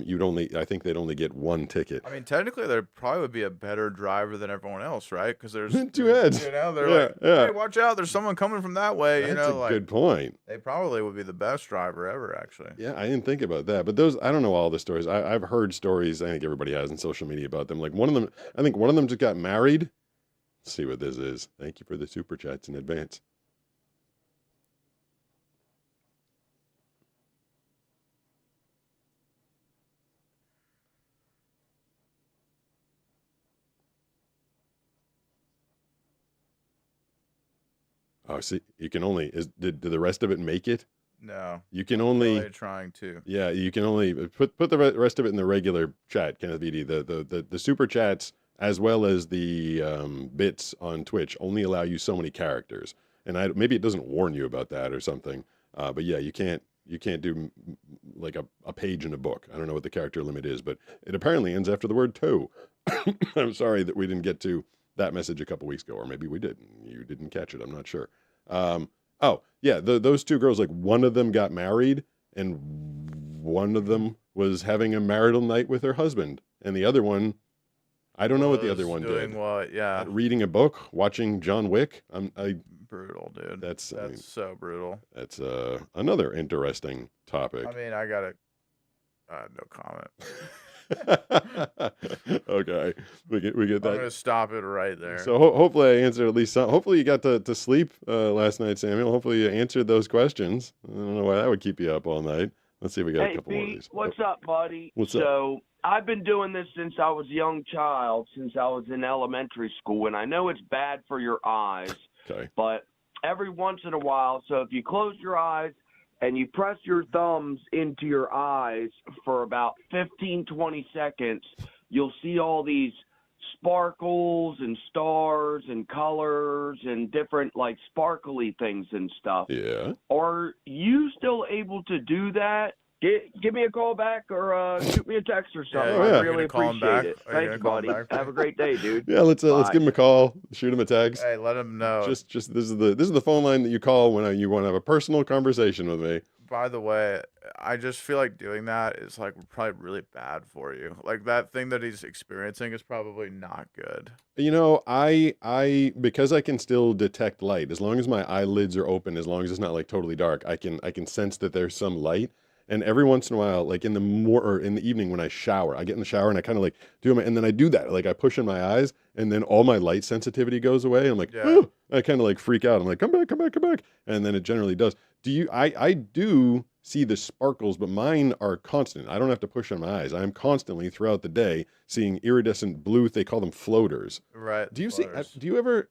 think they'd only get one ticket. I mean, technically, they probably would be a better driver than everyone else, right? Because there's two heads. They're Yeah, like, yeah. hey, watch out! There's someone coming from that way. That's a good point. They probably would be the best driver ever, actually. Yeah, I didn't think about that. But I don't know all the stories. I've heard stories. I think everybody has in social media about them. Like I think one of them just got married. Let's see what this is. Thank you for the super chats in advance. Oh, see, you can only did the rest of it make it? No. You can only Really trying to. Yeah, you can only put the rest of it in the regular chat, Kenneth VD. The super chats as well as the bits on Twitch only allow you so many characters, and maybe it doesn't warn you about that or something. But yeah, you can't do like a page in a book. I don't know what the character limit is, but it apparently ends after the word toe. I'm sorry that we didn't get to that message a couple weeks ago, or maybe we did. You didn't catch it. I'm not sure. Oh yeah, those two girls, like one of them got married, and one of them was having a marital night with her husband, and the other one, I don't know what the other one did. Doing what? Yeah. Reading a book, watching John Wick. Brutal, dude. That's so brutal. That's another interesting topic. I mean, I got no comment. Okay, we get that. I'm gonna stop it right there. So hopefully I answered at least some. Hopefully you got to sleep last night, Samuel. Hopefully you answered those questions. I don't know why that would keep you up all night. Let's see if we got a couple more of these. What's up, buddy? What's up? So I've been doing this since I was a young child, since I was in elementary school, and I know it's bad for your eyes. Okay. But every once in a while, so if you close your eyes and you press your thumbs into your eyes for about 15, 20 seconds, you'll see all these sparkles and stars and colors and different like sparkly things and stuff. Yeah. Are you still able to do that? Give me a call back or shoot me a text or something. Yeah. I really appreciate it. Thank you, buddy. Have a great day, dude. Yeah, let's give him a call, shoot him a text. Hey, let him know. Just this is the phone line that you call when you want to have a personal conversation with me. by the way, I just feel like doing that is like probably really bad for you. Like that thing that he's experiencing is probably not good. You know, I because I can still detect light as long as my eyelids are open, as long as it's not like totally dark, I can sense that there's some light. And every once in a while, like in the or in the evening when I shower, I get in the shower and I kind of like and then I do that, like I push in my eyes, and then all my light sensitivity goes away. I'm like, Yeah. oh, I kind of like freak out. I'm like, come back, come back, come back, and then it generally does. Do you? I do see the sparkles, but mine are constant. I don't have to push on my eyes. I'm constantly throughout the day seeing iridescent blue. They call them floaters. Right. Do you floaters. do you ever?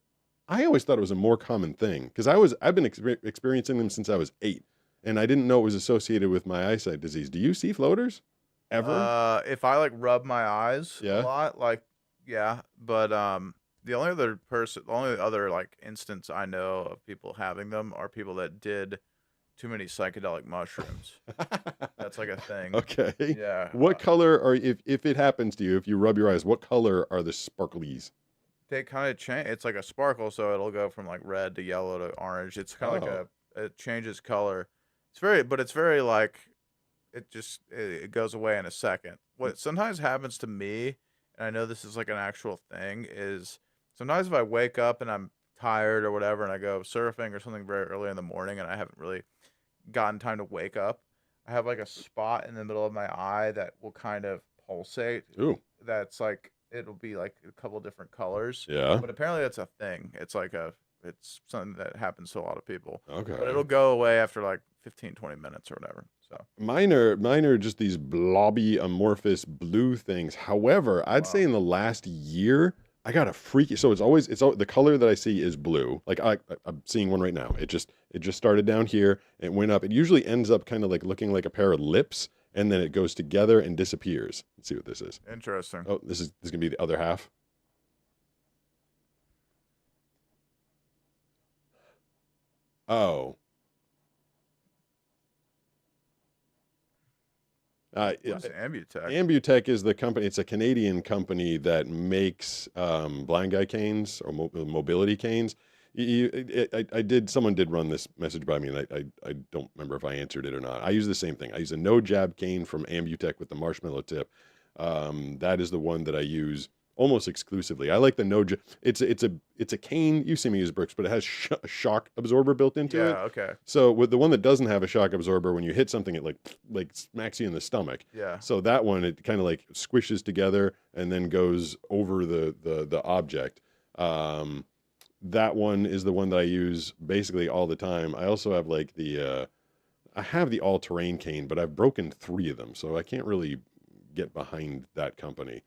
I always thought it was a more common thing because I've been experiencing them since I was 8, and I didn't know it was associated with my eyesight disease. Do you see floaters ever? If I like rub my eyes Yeah. a lot, like yeah, but the only other like instance I know of people having them are people that did too many psychedelic mushrooms. That's like a thing. Okay. Yeah. What color are if it happens to you, if you rub your eyes, what color are the sparklies? They kind of change. It's like a sparkle, so it'll go from like red to yellow to orange. It's kind of like it changes color. It's very like it goes away in a second. What sometimes happens to me, and I know this is like an actual thing, is sometimes if I wake up and I'm tired or whatever, and I go surfing or something very early in the morning, and I haven't really gotten time to wake up, I have like a spot in the middle of my eye that will kind of pulsate. Ooh. That's like it'll be like a couple different colors. Yeah. But apparently that's a thing. It's something that happens to a lot of people. Okay. But it'll go away after like 15, 20 minutes or whatever. So Mine are just these blobby amorphous blue things. However, I'd say in the last year, I got a freaky. So the color that I see is blue. Like I'm seeing one right now. It just started down here. It went up. It usually ends up kind of like looking like a pair of lips, and then it goes together and disappears. Let's see what this is. interesting. Oh, this is gonna be the other half. Oh. What is Ambutech? Ambutech is the company. It's a Canadian company that makes blind guy canes or mobility canes. Someone did run this message by me, and I don't remember if I answered it or not. I use the same thing. I use a no jab cane from Ambutech with the marshmallow tip. That is the one that I use almost exclusively. I like the no jab. It's a cane. You've seen me use bricks, but it has a shock absorber built into it. Yeah, okay. So with the one that doesn't have a shock absorber, when you hit something, it like smacks you in the stomach. Yeah. So that one, it kind of like squishes together and then goes over the object. That one is the one that I use basically all the time. I also have like I have the all-terrain cane, but I've broken 3 of them, so I can't really get behind that company.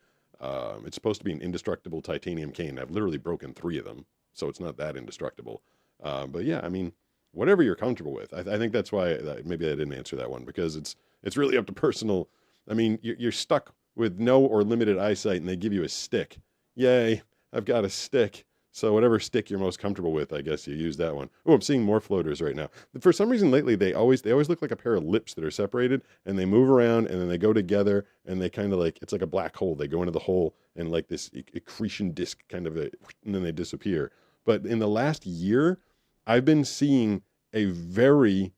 It's supposed to be an indestructible titanium cane. I've literally broken 3 of them, so it's not that indestructible. But yeah, I mean, whatever you're comfortable with. I think that's why maybe I didn't answer that one, because it's really up to personal. I mean, you're stuck with no or limited eyesight, and they give you a stick. Yay, I've got a stick. So whatever stick you're most comfortable with, I guess you use that one. Oh, I'm seeing more floaters right now. For some reason lately, they always look like a pair of lips that are separated, and they move around, and then they go together, and they kind of like, it's like a black hole. They go into the hole, and like this accretion disk kind of, and then they disappear. But in the last year, I've been seeing a very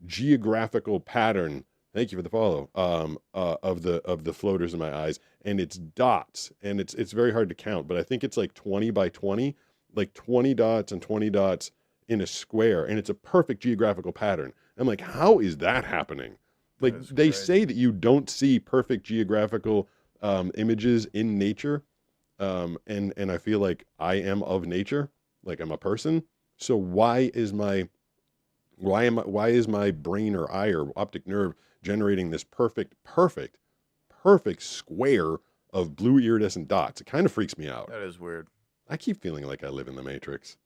geographical pattern. Thank you for the follow. Of the floaters in my eyes, and it's dots, and it's very hard to count, but I think it's like 20 by 20, like 20 dots and 20 dots in a square, and it's a perfect geographical pattern. I'm like, how is that happening? Like they say that you don't see perfect geographical images in nature, and I feel like I am of nature, like I'm a person. So why is my brain or eye or optic nerve generating this perfect square of blue iridescent dots? It kind of freaks me out. That is weird. I keep feeling like I live in the Matrix.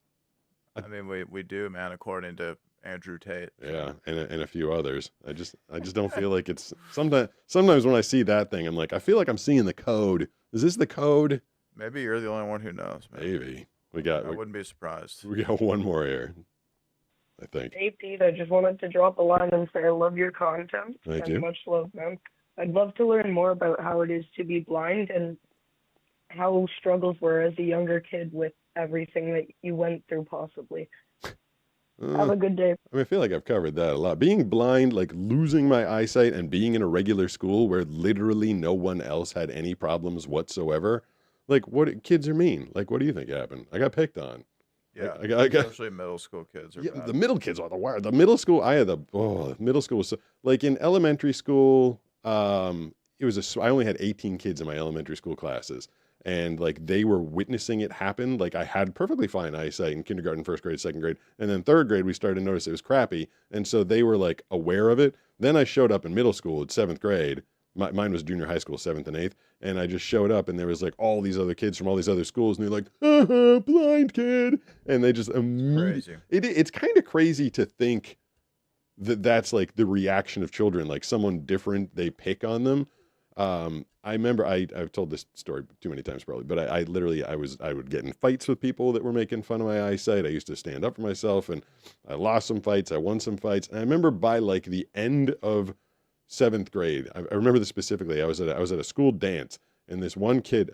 I mean, we do, man, according to Andrew Tate. Yeah, and a few others. I just don't feel like it's sometimes when I see that thing, I'm like, I feel like I'm seeing the code. Is this the code? Maybe you're the only one who knows, man. Maybe. I wouldn't be surprised. We got one more here, I think. Hey, Pete, I just wanted to drop a line and say I love your content. Thank and you. Much love, man. I'd love to learn more about how it is to be blind and how struggles were as a younger kid with everything that you went through, possibly. Have a good day. I mean, I feel like I've covered that a lot. Being blind, like losing my eyesight and being in a regular school where literally no one else had any problems whatsoever. Like, what kids are mean. Like, what do you think happened? I got picked on. Yeah, I got especially middle school kids are yeah, bad. the middle kids are the wire. The middle school, I had middle school was so, like in elementary school, it was I only had 18 kids in my elementary school classes. And like they were witnessing it happen. Like I had perfectly fine eyesight in kindergarten, first grade, second grade. And then third grade, we started to notice it was crappy. And so they were like aware of it. Then I showed up in middle school at seventh grade. Mine was junior high school, seventh and eighth. And I just showed up and there was like all these other kids from all these other schools. And they're like, blind kid. And they just Crazy. It's kind of crazy to think that that's like the reaction of children. Like someone different, they pick on them. I remember I've told this story too many times probably, but I literally I would get in fights with people that were making fun of my eyesight. I used to stand up for myself, and I lost some fights. I won some fights. And I remember by like the end of seventh grade, I remember this specifically. I was at a school dance, and this one kid,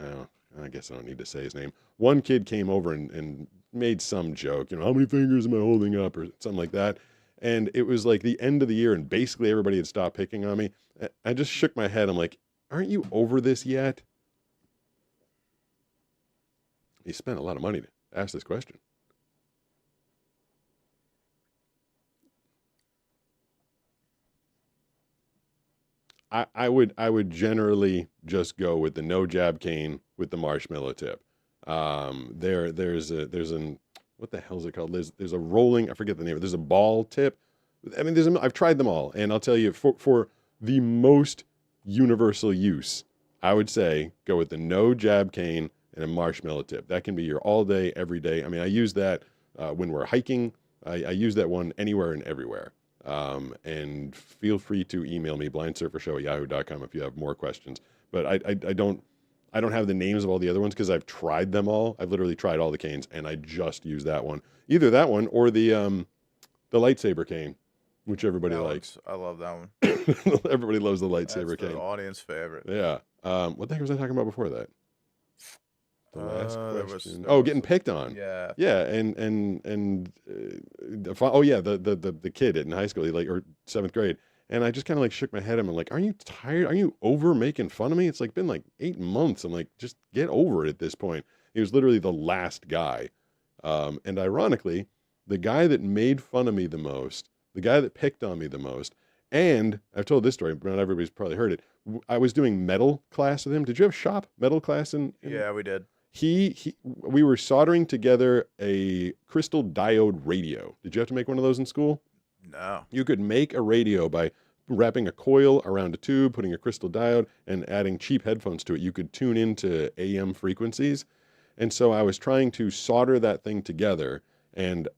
I guess I don't need to say his name. One kid came over and made some joke, how many fingers am I holding up or something like that. And it was like the end of the year, and basically everybody had stopped picking on me. I just shook my head. I'm like, aren't you over this yet? He spent a lot of money to ask this question. I would generally just go with the no jab cane with the marshmallow tip. There's an what the hell is it called? There's a rolling, I forget the name of it. There's a ball tip. I mean, I've tried them all, and I'll tell you for the most universal use, I would say go with the no jab cane and a marshmallow tip. That can be your all day, every day. I mean, I use that when we're hiking. I use that one anywhere and everywhere. And feel free to email me, blindsurfershow@yahoo.com, if you have more questions. But I don't have the names of all the other ones because I've tried them all. I've literally tried all the canes, and I just use that one. Either that one or the lightsaber cane, which everybody likes. I love that one. Everybody loves the lightsaber cane. The audience favorite. Yeah. What the heck was I talking about before that? The last question. Getting picked on. Yeah. Yeah, and the kid in high school, or seventh grade, and I just kind of like shook my head. I'm like, aren't you tired? Are you over making fun of me? It's like been like 8 months. I'm like, just get over it at this point. He was literally the last guy, and ironically, the guy that made fun of me the most, the guy that picked on me the most, and I've told this story, but not everybody's probably heard it. I was doing metal class with him. Did you have shop metal class in Yeah, we did. We were soldering together a crystal diode radio. Did you have to make one of those in school? No. You could make a radio by wrapping a coil around a tube, putting a crystal diode, and adding cheap headphones to it. You could tune into AM frequencies. And so I was trying to solder that thing together, and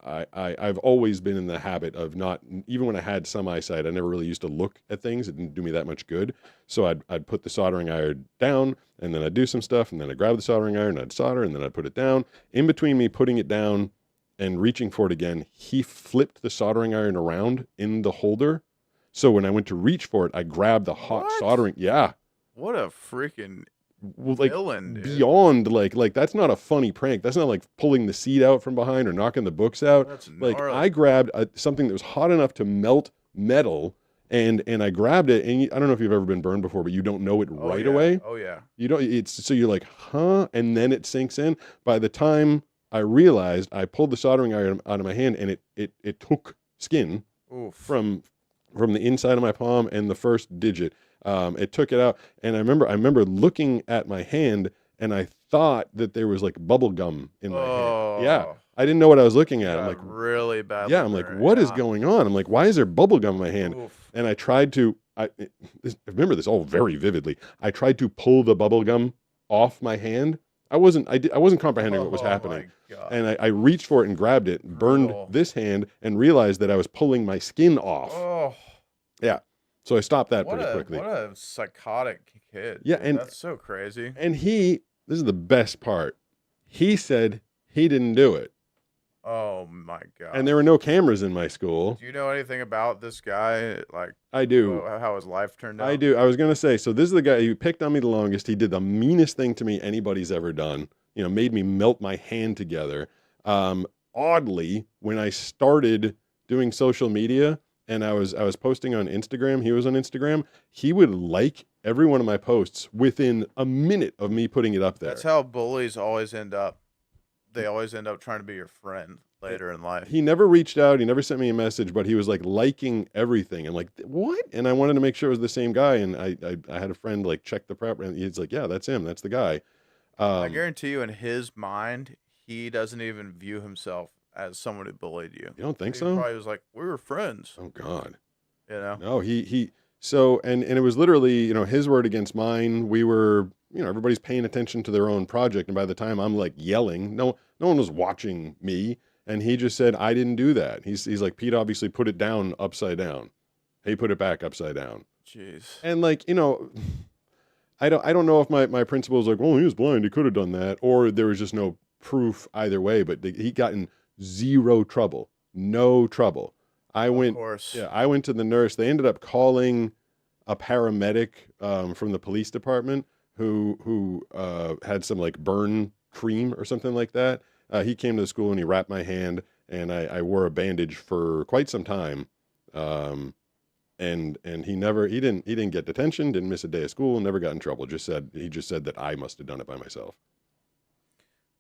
I've always been in the habit of not, even when I had some eyesight, I never really used to look at things. It didn't do me that much good. So I'd put the soldering iron down, and then I'd do some stuff, and then I'd grab the soldering iron, I'd solder, and then I'd put it down. In between me putting it down and reaching for it again, he flipped the soldering iron around in the holder. So when I went to reach for it, I grabbed the hot soldering. Yeah. What a freaking like villain, dude. Beyond like that's not a funny prank. That's not like pulling the seat out from behind or knocking the books out. That's like gnarly. I grabbed something that was hot enough to melt metal, and I grabbed it. And I don't know if you've ever been burned before, but you don't know it right away. Oh yeah. You don't. It's so you're like, huh? And then it sinks in. By the time I realized, I pulled the soldering iron out of my hand, and it took skin from the inside of my palm and the first digit. It took it out, and I remember looking at my hand, and I thought that there was like bubble gum in my hand. Yeah, I didn't know what I was looking at. I'm like, really bad. yeah, I'm like, what is going on? I'm like, why is there bubble gum in my hand? And I tried to, I remember this all very vividly. I tried to pull the bubble gum off my hand. I wasn't comprehending what was happening. And I reached for it and grabbed it, burned this hand, and realized that I was pulling my skin off. Oh. Yeah. So I stopped that pretty quickly. What a psychotic kid. Yeah, dude. and that's so crazy. And this is the best part. He said he didn't do it. Oh my god. And there were no cameras in my school. Do you know anything about this guy? Like, I do. How his life turned out? I do. I was gonna say, so this is the guy who picked on me the longest. He did the meanest thing to me anybody's ever done. Made me melt my hand together. oddly, when I started doing social media and I was posting on Instagram, he was on Instagram, he would like every one of my posts within a minute of me putting it up there. That's how bullies always end up. They always end up trying to be your friend later in life. He never reached out. He never sent me a message, but he was like liking everything. I'm like, what? And I wanted to make sure it was the same guy. And I had a friend like check the prep, and he's like, yeah, that's him. That's the guy. I guarantee you, in his mind, he doesn't even view himself as someone who bullied you. You don't think he so? Probably was like, we were friends. Oh God. You know? No, so, and it was literally, his word against mine. We were, everybody's paying attention to their own project. And by the time I'm like yelling, no one was watching me. And he just said, I didn't do that. He's like, Pete obviously put it down upside down. He put it back upside down. Jeez. And like, I don't know if my principal was like, well, he was blind, he could have done that. Or there was just no proof either way, but he got in zero trouble. No trouble. I went to the nurse. They ended up calling a paramedic from the police department who had some like burn cream or something like that. He came to the school and he wrapped my hand, and I wore a bandage for quite some time. And he didn't get detention, didn't miss a day of school, never got in trouble. He just said that I must have done it by myself.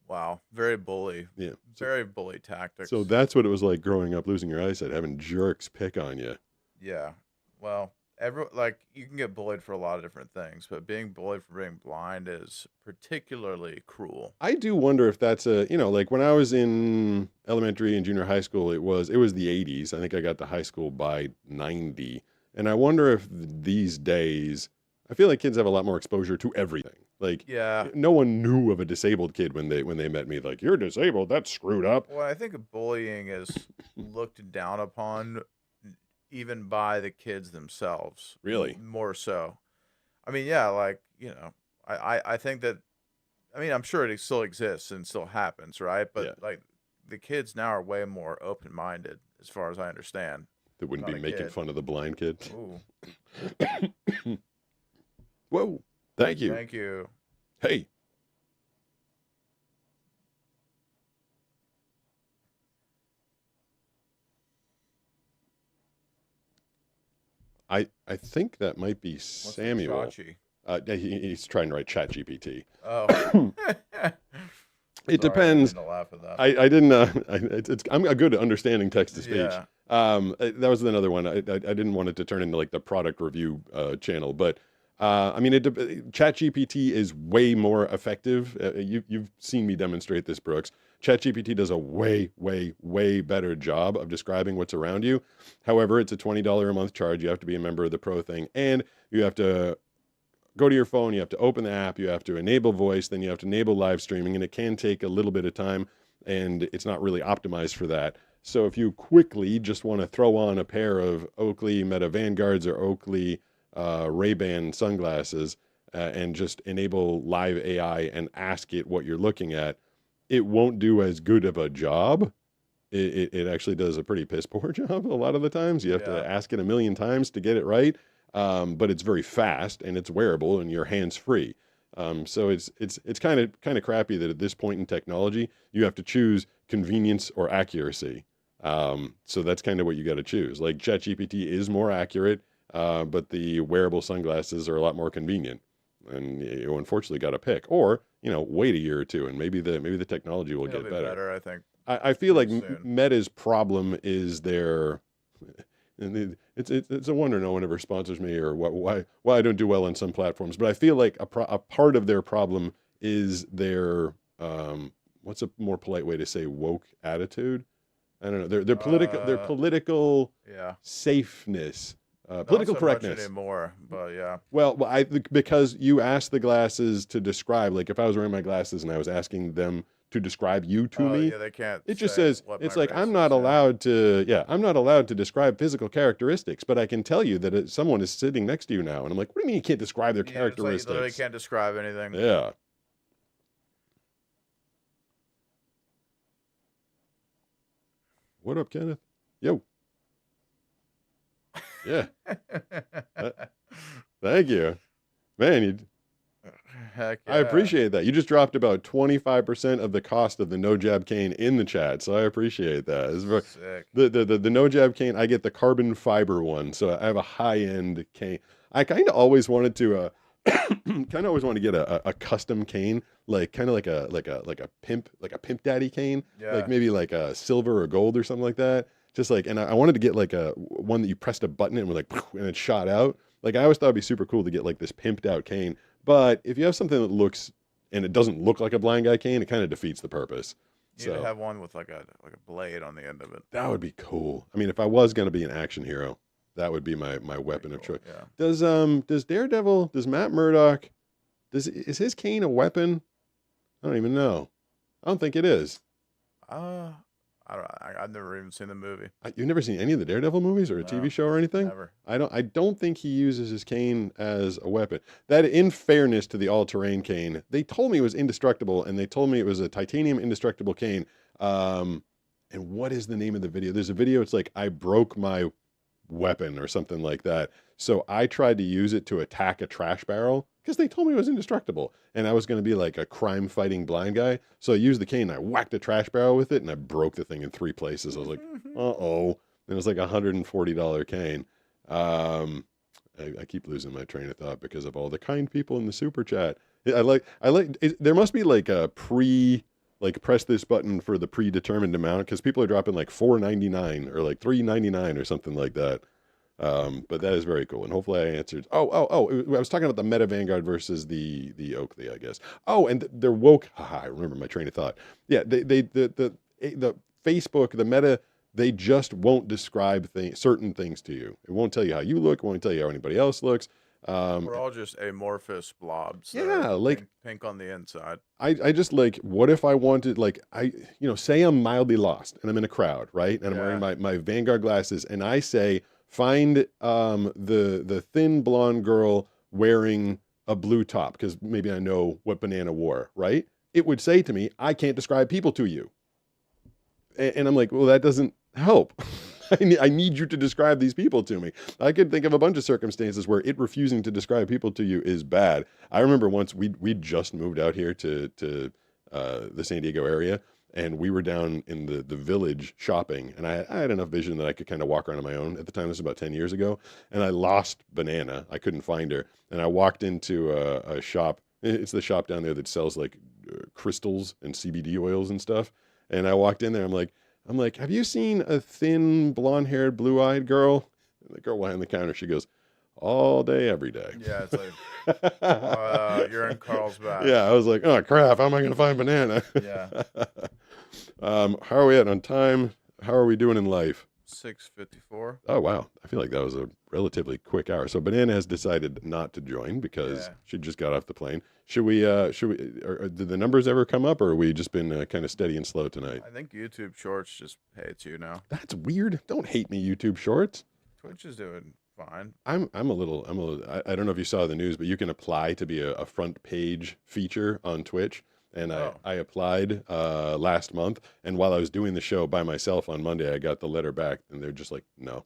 Wow. Very bully. Yeah. Very bully tactics. So that's what it was like growing up, losing your eyesight, having jerks pick on you. Yeah. Well, you can get bullied for a lot of different things, but being bullied for being blind is particularly cruel. I do wonder if that's like when I was in elementary and junior high school, it was the 80s. I think I got to high school by 90. And I wonder if these days, I feel like kids have a lot more exposure to everything. Like, yeah, no one knew of a disabled kid when they met me. Like, you're disabled, that's screwed up. Well, I think bullying is looked down upon even by the kids themselves. Really? More so. I mean, yeah, I think that, I'm sure it still exists and still happens, right? But like the kids now are way more open-minded as far as I understand. They wouldn't be making fun of the blind kid. Ooh. Whoa. Thank you. Thank you. Hey. I think that might be Samuel. He's trying to write ChatGPT. Oh. It depends. I didn't. I'm good at understanding text to speech. Yeah. That was another one. I didn't want it to turn into like the product review channel, but ChatGPT is way more effective. You've seen me demonstrate this, Brooks. ChatGPT does a way, way, way better job of describing what's around you. However, it's a $20 a month charge. You have to be a member of the Pro thing, and you have to go to your phone. You have to open the app. You have to enable voice. Then you have to enable live streaming, and it can take a little bit of time, and it's not really optimized for that. So if you quickly just want to throw on a pair of Oakley Meta Vanguards or Oakley Ray-Ban sunglasses and just enable live AI and ask it what you're looking at, it won't do as good of a job. It actually does a pretty piss poor job a lot of the times. You have to ask it a million times to get it right. But it's very fast and it's wearable and your hands free. So it's kind of crappy that at this point in technology you have to choose convenience or accuracy. So that's kind of what you got to choose. Like ChatGPT is more accurate, but the wearable sunglasses are a lot more convenient. And you unfortunately got to pick, or wait a year or two, and maybe the technology will get better. I think. I feel like Meta's problem is their. And it's a wonder no one ever sponsors me, or why I don't do well on some platforms. But I feel like a part of their problem is their what's a more polite way to say woke attitude? I don't know. Their political safeness. Political correctness. Not so much anymore, but yeah. Well, because you asked the glasses to describe, like if I was wearing my glasses and I was asking them to describe you to me, they can't. It just says it's like I'm not allowed to. Yeah, I'm not allowed to describe physical characteristics, but I can tell you that someone is sitting next to you now, and I'm like, what do you mean you can't describe their characteristics? It's like you literally can't describe anything. Yeah. What up, Kenneth? Yo. Yeah. Thank you, man. Heck I appreciate that. You just dropped about 25% of the cost of the no jab cane in the chat, so I appreciate that. It's very, Sick. the no jab cane, I get the carbon fiber one, so I have a high end cane. I kind of always wanted to get a custom cane, like kind of like a pimp daddy cane, Yeah. like maybe like a silver or gold or something like that. Just like, and I wanted to get like a one that you pressed a button and like and it shot out. Like I always thought it'd be super cool to get like this pimped out cane. But if you have something that looks and it doesn't look like a blind guy cane, it kind of defeats the purpose. You need to have one with like a blade on the end of it. That would be cool. I mean, if I was going to be an action hero, that would be my weapon of choice. Yeah. Does Daredevil, does Matt Murdock, is his cane a weapon? I don't even know. I don't think it is. I've never even seen the movie. You've never seen any of the Daredevil movies or a TV show or anything? Never. I don't think he uses his cane as a weapon. That, in fairness to the all-terrain cane, they told me it was indestructible, and they told me it was a titanium indestructible cane. And what is the name of the video? There's a video, it's like, I broke my weapon or something like that. So I tried to use it to attack a trash barrel because they told me it was indestructible. And I was going to be like a crime-fighting blind guy. So I used the cane, and I whacked a trash barrel with it, and I broke the thing in 3 places. I was like, uh-oh. And it was like a $140 cane. I keep losing my train of thought because of all the kind people in the super chat. There must be like a press this button for the predetermined amount because people are dropping like $4.99 or like $3.99 or something like that. But that is very cool, and hopefully I answered. I was talking about the Meta Vanguard versus the Oakley, I guess. Oh, and they're woke. I remember my train of thought. Yeah, the Facebook, the Meta, they just won't describe certain things to you. It won't tell you how you look. It won't tell you how anybody else looks. We're all just amorphous blobs. Yeah, like pink on the inside. I just like, what if I wanted, like, say I'm mildly lost and I'm in a crowd, right? And I'm wearing my Vanguard glasses, and I say, find the thin blonde girl wearing a blue top because maybe I know what Banana wore, right? It would say to me, I can't describe people to you. And I'm like, well, that doesn't help. I need you to describe these people to me. I could think of a bunch of circumstances where it refusing to describe people to you is bad. I remember once we just moved out here to the San Diego area, and we were down in the village shopping, and I had enough vision that I could kind of walk around on my own. At the time, this was about 10 years ago, and I lost Banana. I couldn't find her, and I walked into a shop. It's the shop down there that sells like crystals and CBD oils and stuff. And I walked in there. I'm like, have you seen a thin, blonde-haired, blue-eyed girl? And the girl behind the counter, she goes, all day, every day. Yeah, it's like, you're in Carlsbad. Yeah, I was like, oh, crap, how am I going to find Banana? Yeah. How are we at on time? How are we doing in life? 6:54. Oh, wow. I feel like that was a relatively quick hour. So Banana has decided not to join because she just got off the plane. Should we, did the numbers ever come up, or have we just been kind of steady and slow tonight? I think YouTube Shorts just hates you now. That's weird. Don't hate me, YouTube Shorts. Twitch is doing fine. I don't know if you saw the news, but you can apply to be a front page feature on Twitch. And I applied last month, and while I was doing the show by myself on Monday, I got the letter back, and they're just like, no.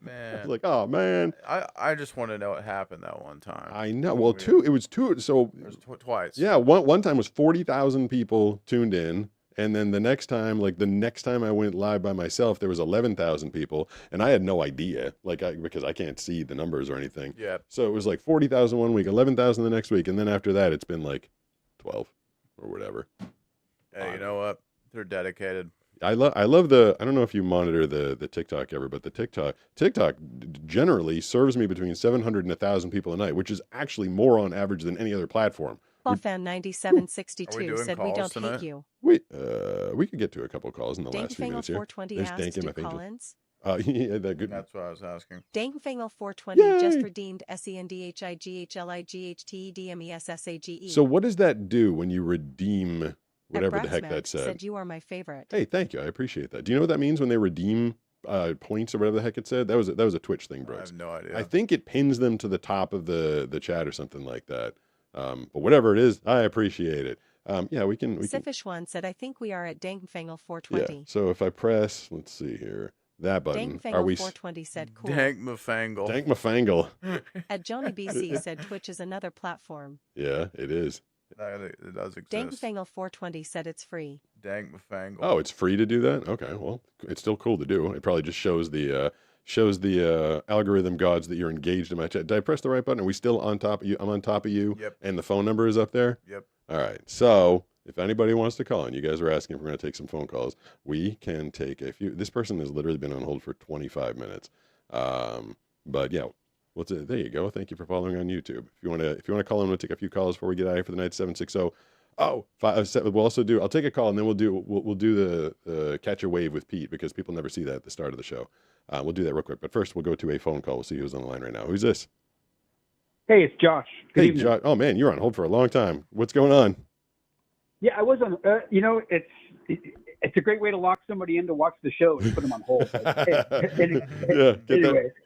Man. I was like, oh, man. I just want to know what happened that one time. I know. Well, it was two. So it was twice. Yeah, one time was 40,000 people tuned in. And then the next time I went live by myself, there was 11,000 people, and I had no idea, because I can't see the numbers or anything. Yeah. So it was like 40,000 one week, 11,000 the next week, and then after that, it's been like 12 or whatever. Hey, you know what? They're dedicated. I love I don't know if you monitor the TikTok ever, but the TikTok generally serves me between 700 and 1,000 people a night, which is actually more on average than any other platform. Fan 9762 said we don't hate you. We could get to a couple calls in the last few minutes here. Dankfangle420 asked, do call-ins? Yeah, That's what I was asking. Dankfangle420 just redeemed SENDHIGHLIGHTDMESSAGE. So what does that do when you redeem whatever the heck that said? You are my favorite. Hey, thank you. I appreciate that. Do you know what that means when they redeem points or whatever the heck it said? That was a Twitch thing, bro. I have no idea. I think it pins them to the top of the chat or something like that. But whatever it is, I appreciate it. Yeah, we can. Sifish1 said, I think we are at Dankfangle420. Yeah. So if I press, let's see here. that button. Dank Are we? 420 said cool. Dank Mafangle. Dank Mafangle. At Johnny BC said Twitch is another platform. Yeah, it is. It does exist. Dank Mafangle 420 said it's free. Dank Mafangle. Oh, it's free to do that? Okay, well, it's still cool to do. It probably just shows the algorithm gods that you're engaged in my chat. Did I press the right button? Are we still on top of you? I'm on top of you. Yep. And the phone number is up there? Yep. All right. So if anybody wants to call in, you guys were asking if we're going to take some phone calls. We can take a few. This person has literally been on hold for 25 minutes. But yeah, there you go. Thank you for following on YouTube. If you want to call in, we'll take a few calls before we get out of here for the night. 760. We'll also do. I'll take a call and then we'll do the catch a wave with Pete because people never see that at the start of the show. We'll do that real quick. But first, we'll go to a phone call. We'll see who's on the line right now. Who's this? Hey, it's Josh. Good evening. Josh. Oh man, you're on hold for a long time. What's going on? Yeah, I was on. It's a great way to lock somebody in to watch the show and put them on hold.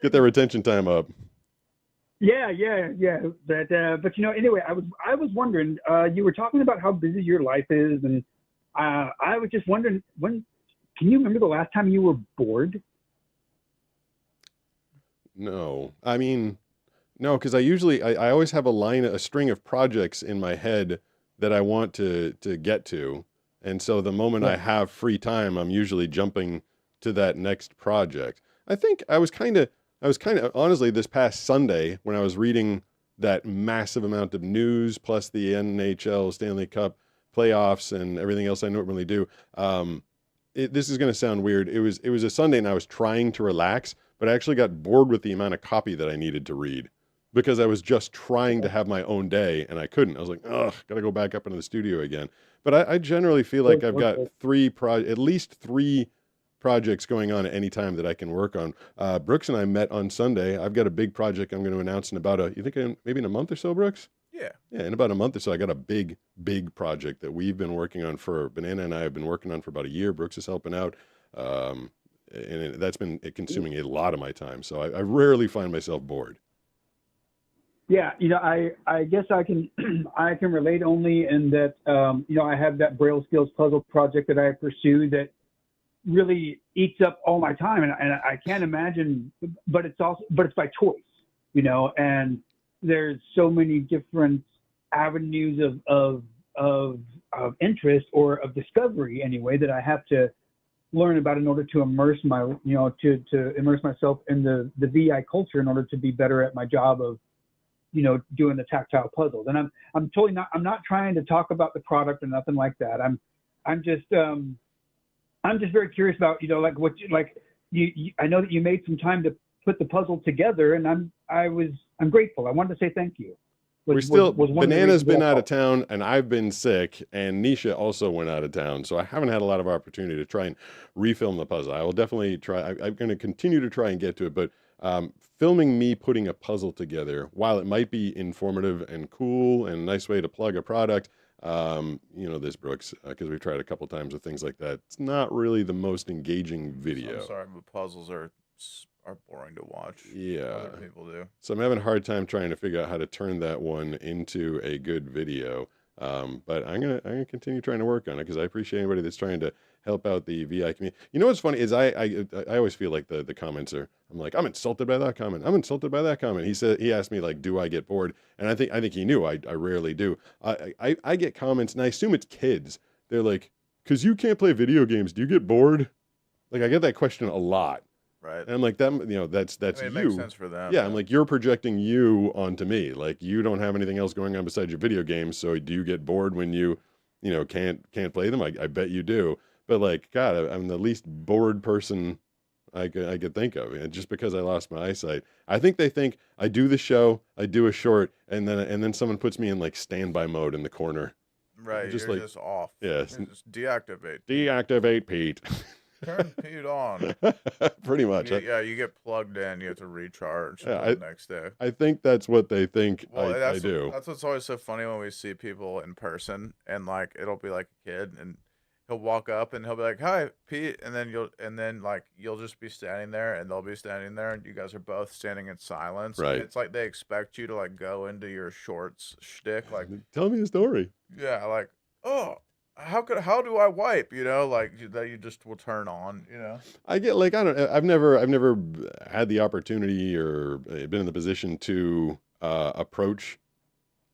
Get their retention time up. Yeah. But anyway, I was wondering. You were talking about how busy your life is, and I was just wondering can you remember the last time you were bored? No, I mean, no, because I always have a string of projects in my head that I want to get to. And so the moment I have free time, I'm usually jumping to that next project. I think I was kind of honestly this past Sunday when I was reading that massive amount of news plus the NHL Stanley Cup playoffs and everything else I normally do. This is going to sound weird. It was a Sunday and I was trying to relax, but I actually got bored with the amount of copy that I needed to read because I was just trying to have my own day and I couldn't. I was like, ugh, got to go back up into the studio again. But I generally feel like I've got at least three projects going on at any time that I can work on. Brooks and I met on Sunday. I've got a big project I'm going to announce in about maybe in a month or so, Brooks? Yeah, in about a month or so, I got a big project that we've been working on Banana and I have been working on for about a year. Brooks is helping out. And that's been consuming a lot of my time. So I rarely find myself bored. Yeah, I guess I can I can relate only in that I have that Braille Skills puzzle project that I pursue that really eats up all my time, and I can't imagine. But it's by choice, and there's so many different avenues of interest or of discovery anyway that I have to learn about in order to immerse immerse myself in the VI culture in order to be better at my job of doing the tactile puzzles. And I'm totally not, I'm not trying to talk about the product or nothing like that. I'm just very curious about, I know that you made some time to put the puzzle together, and I'm grateful. I wanted to say thank you. Banana's been out of town and I've been sick, and Nisha also went out of town. So I haven't had a lot of opportunity to try and refilm the puzzle. I will definitely try. I'm going to continue to try and get to it, but filming me putting a puzzle together, while it might be informative and cool and a nice way to plug a product, this Brooks, because we've tried a couple times with things like that, it's not really the most engaging video. I'm sorry, but puzzles are boring to watch. Yeah, other people do. So I'm having a hard time trying to figure out how to turn that one into a good video. But I'm gonna continue trying to work on it because I appreciate anybody that's trying to help out the VI community. You know what's funny is I always feel like the comments are, I'm like, I'm insulted by that comment. I'm insulted by that comment. He asked me like, do I get bored? And I think he knew I rarely do. I get comments and I assume it's kids. They're like, because you can't play video games, do you get bored? Like I get that question a lot. Right. And I'm like, that's it you. makes sense for them. Yeah, I'm like, you're projecting you onto me. Like you don't have anything else going on besides your video games. So do you get bored when you can't play them? I bet you do. But like, God, I'm the least bored person I could think of. And just because I lost my eyesight, I think they think I do the show, I do a short, and then someone puts me in like standby mode in the corner. Right. You're just off. Yes. You're just deactivate. Deactivate Pete. Turn Pete on. Pretty much. Yeah, you get plugged in. You have to recharge the next day. I think that's what they think I do. That's what's always so funny when we see people in person, and like it'll be like a kid, and he'll walk up and he'll be like, "Hi, Pete," and then you'll just be standing there, and they'll be standing there, and you guys are both standing in silence. Right. And it's like they expect you to like go into your shorts shtick, like tell me a story. Yeah, like, oh, how do I wipe? You know, like that you just will turn on. You know, I get like I've never had the opportunity or been in the position to approach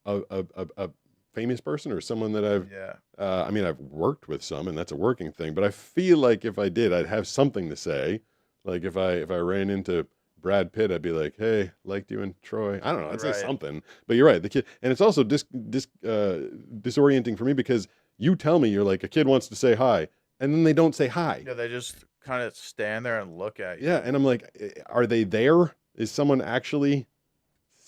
a famous person or someone that I've. I mean, I've worked with some, and that's a working thing. But I feel like if I did, I'd have something to say. Like if I ran into Brad Pitt, I'd be like, "Hey, liked you in Troy." I don't know. I'd say something. But you're right. The kid, and it's also disorienting for me because you tell me you're like a kid wants to say hi, and then they don't say hi. Yeah, they just kind of stand there and look at you. Yeah, and I'm like, are they there? Is someone actually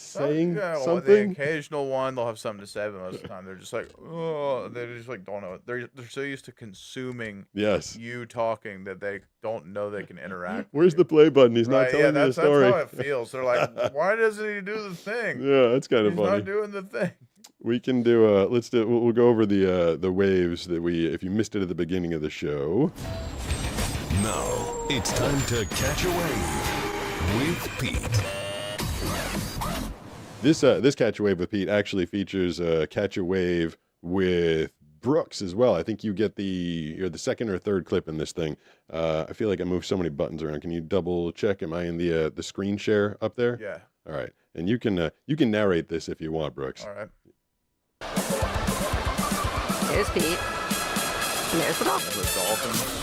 saying something? The occasional one, they'll have something to say, but most of the time they're just like, oh, they just like don't know. They're so used to consuming you talking that they don't know they can interact. Where's the play button? He's not telling me a story. That's how it feels. They're like, why doesn't he do the thing? Yeah, that's kind of funny. He's not doing the thing. We can do we'll go over the waves that if you missed it at the beginning of the show. Now it's time to catch a wave with Pete. This Catch a Wave with Pete actually features Catch a Wave with Brooks as well. I think you're the second or third clip in this thing. I feel like I moved so many buttons around. Can you double check? Am I in the screen share up there? Yeah. All right. And you can narrate this if you want, Brooks. All right. Here's Pete. And there's the dolphin.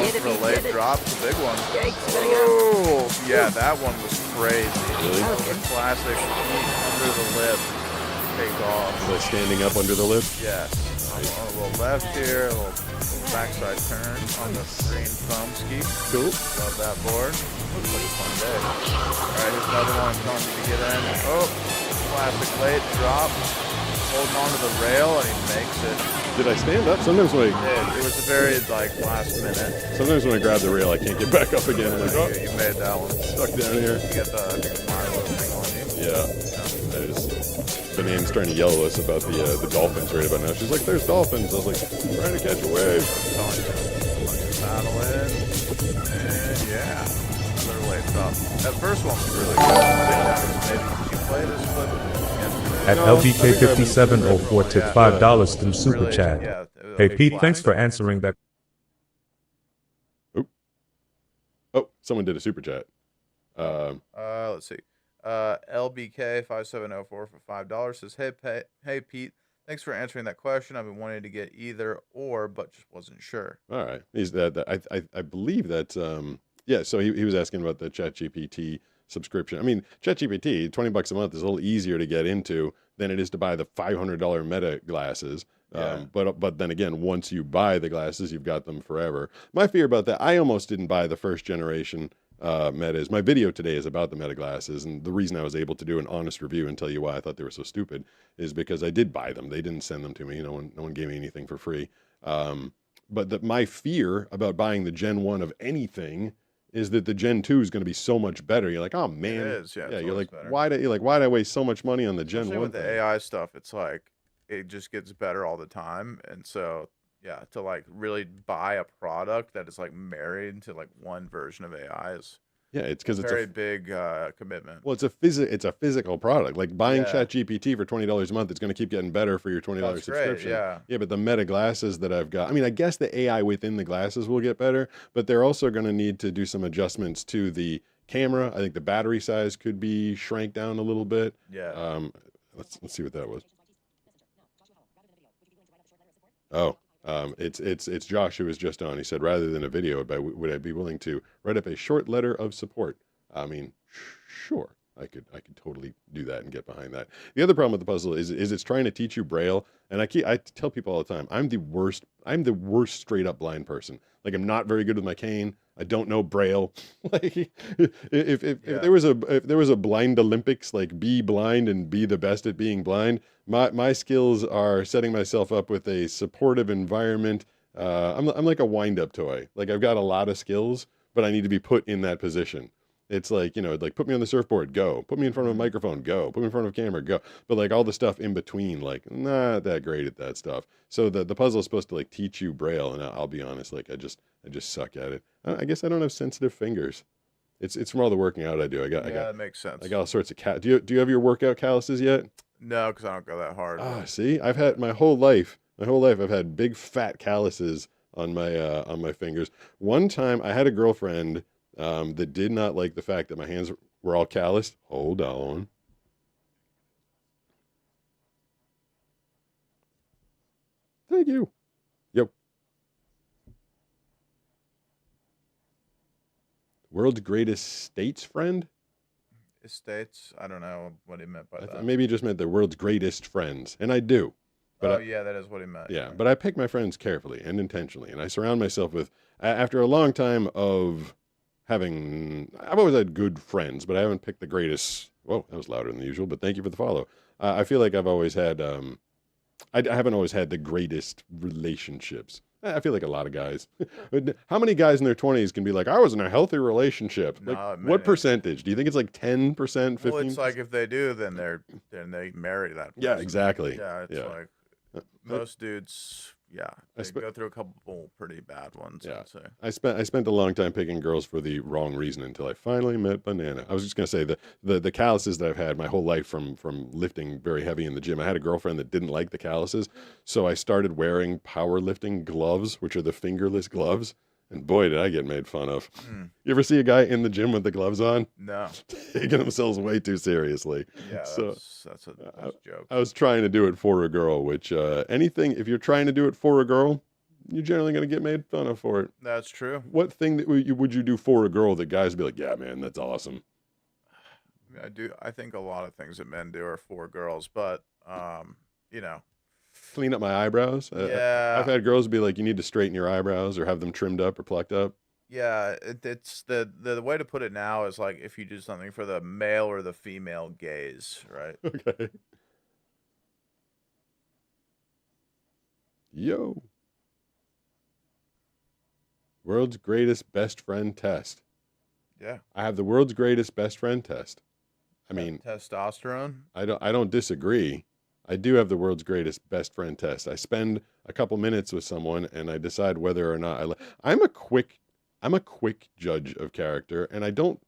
Get it, late drop, the big one. Yikes, oh, yeah, that one was crazy. Really? That was a classic under the lip. Take off. Is that standing up under the lip? Yes. Nice. A little left here, a little backside turn on the green thumb ski. Cool. Love that board. Looks like a fun day. All right, here's another one telling you to get in. Oh, classic late drop. Holding on to the rail, and he makes it. Did I stand up? Sometimes when it was a very last minute. Sometimes when I grab the rail, I can't get back up again. I'm like, oh, you made that one. Stuck down here. You got the Mario thing on you. Yeah. Banane's trying to yell at us about the dolphins right about now. She's like, "There's dolphins." I was like, "I'm trying to catch a wave." Paddle in, and yeah, another late drop. That first one was really good. Maybe did you play this clip? At LBK5704 tipped $5 through Super Chat. Hey Pete, thanks for answering that. Oh, someone did a Super Chat. Let's see. LBK5704 for $5 says, hey Pete, thanks for answering that question. I've been wanting to get either or, but just wasn't sure. All right. I believe that, so he was asking about the ChatGPT subscription. I mean, ChatGPT, $20 a month is a little easier to get into than it is to buy the $500 Meta glasses. But then again, once you buy the glasses, you've got them forever. My fear about that, I almost didn't buy the first generation Metas. My video today is about the Meta glasses, and the reason I was able to do an honest review and tell you why I thought they were so stupid is because I did buy them. They didn't send them to me. No one gave me anything for free. But my fear about buying the Gen 1 of anything is that the Gen 2 is going to be so much better. You're like, oh man, it is. Yeah, you're like, why did I waste so much money on the Gen 1? With the AI stuff, it's like it just gets better all the time, and so yeah, to like really buy a product that is like married to like one version of AI is it's because it's a very big commitment. Well, it's a physical product. Like buying ChatGPT for $20 a month, it's going to keep getting better for your $20 subscription. Great, yeah, but the Meta glasses that I've got, I mean, I guess the AI within the glasses will get better, but they're also going to need to do some adjustments to the camera. I think the battery size could be shrank down a little bit. Yeah. Let's see what that was. Oh. It's Josh who was just on. He said, rather than a video, would I be willing to write up a short letter of support? I mean, sure, I could totally do that and get behind that. The other problem with the puzzle is it's trying to teach you Braille, and I tell people all the time, I'm the worst straight up blind person. Like, I'm not very good with my cane. I don't know Braille. Like, if there was a blind Olympics, like be blind and be the best at being blind, my skills are setting myself up with a supportive environment. I'm like a wind-up toy. Like, I've got a lot of skills, but I need to be put in that position. It's like, like put me on the surfboard, go. Put me in front of a microphone, go. Put me in front of a camera, go. But like all the stuff in between, like not that great at that stuff. So the puzzle is supposed to like teach you Braille, and I'll be honest, like I just suck at it. I guess I don't have sensitive fingers. It's from all the working out I do. I got that makes sense. I got all sorts of do you have your workout calluses yet? No, because I don't go that hard. See, I've had my whole life. I've had big fat calluses on my fingers. One time, I had a girlfriend that did not like the fact that my hands were all calloused. Hold on. Thank you. Yep. World's greatest states friend? Estates? I don't know what he meant by that. Maybe he just meant the world's greatest friends, and I do. But yeah, that is what he meant. Yeah, but I pick my friends carefully and intentionally, and I surround myself with, after a long time of I've always had good friends, but I haven't picked the greatest. Whoa, that was louder than usual, but thank you for the follow. I feel like I've always had, I haven't always had the greatest relationships. I feel like a lot of guys. How many guys in their 20s can be like, I was in a healthy relationship? Like, what percentage? Do you think it's like 10%, 15%? Well, it's like if they do, then they marry that person. Yeah, exactly. Yeah, it's like most dudes, they go through a couple pretty bad ones. Yeah, I'd say. I spent a long time picking girls for the wrong reason until I finally met Banana. I was just gonna say the calluses that I've had my whole life from lifting very heavy in the gym. I had a girlfriend that didn't like the calluses, so I started wearing powerlifting gloves, which are the fingerless gloves. And boy, did I get made fun of. You ever see a guy in the gym with the gloves on? No. Taking themselves way too seriously. Yeah, so that's a joke. I was trying to do it for a girl, which if you're trying to do it for a girl, you're generally going to get made fun of for it. That's true. What thing that would you do for a girl that guys would be like, yeah, man, that's awesome? I think a lot of things that men do are for girls, but, clean up my eyebrows. Yeah. I've had girls be like, you need to straighten your eyebrows or have them trimmed up or plucked up. Yeah, it's the way to put it now is like if you do something for the male or the female gaze, right? Okay. Yo. World's greatest best friend test. Yeah. I have the world's greatest best friend test. I mean, testosterone. I don't disagree. I do have the world's greatest best friend test. I spend a couple minutes with someone and I decide whether or not I'm a quick judge of character, and I don't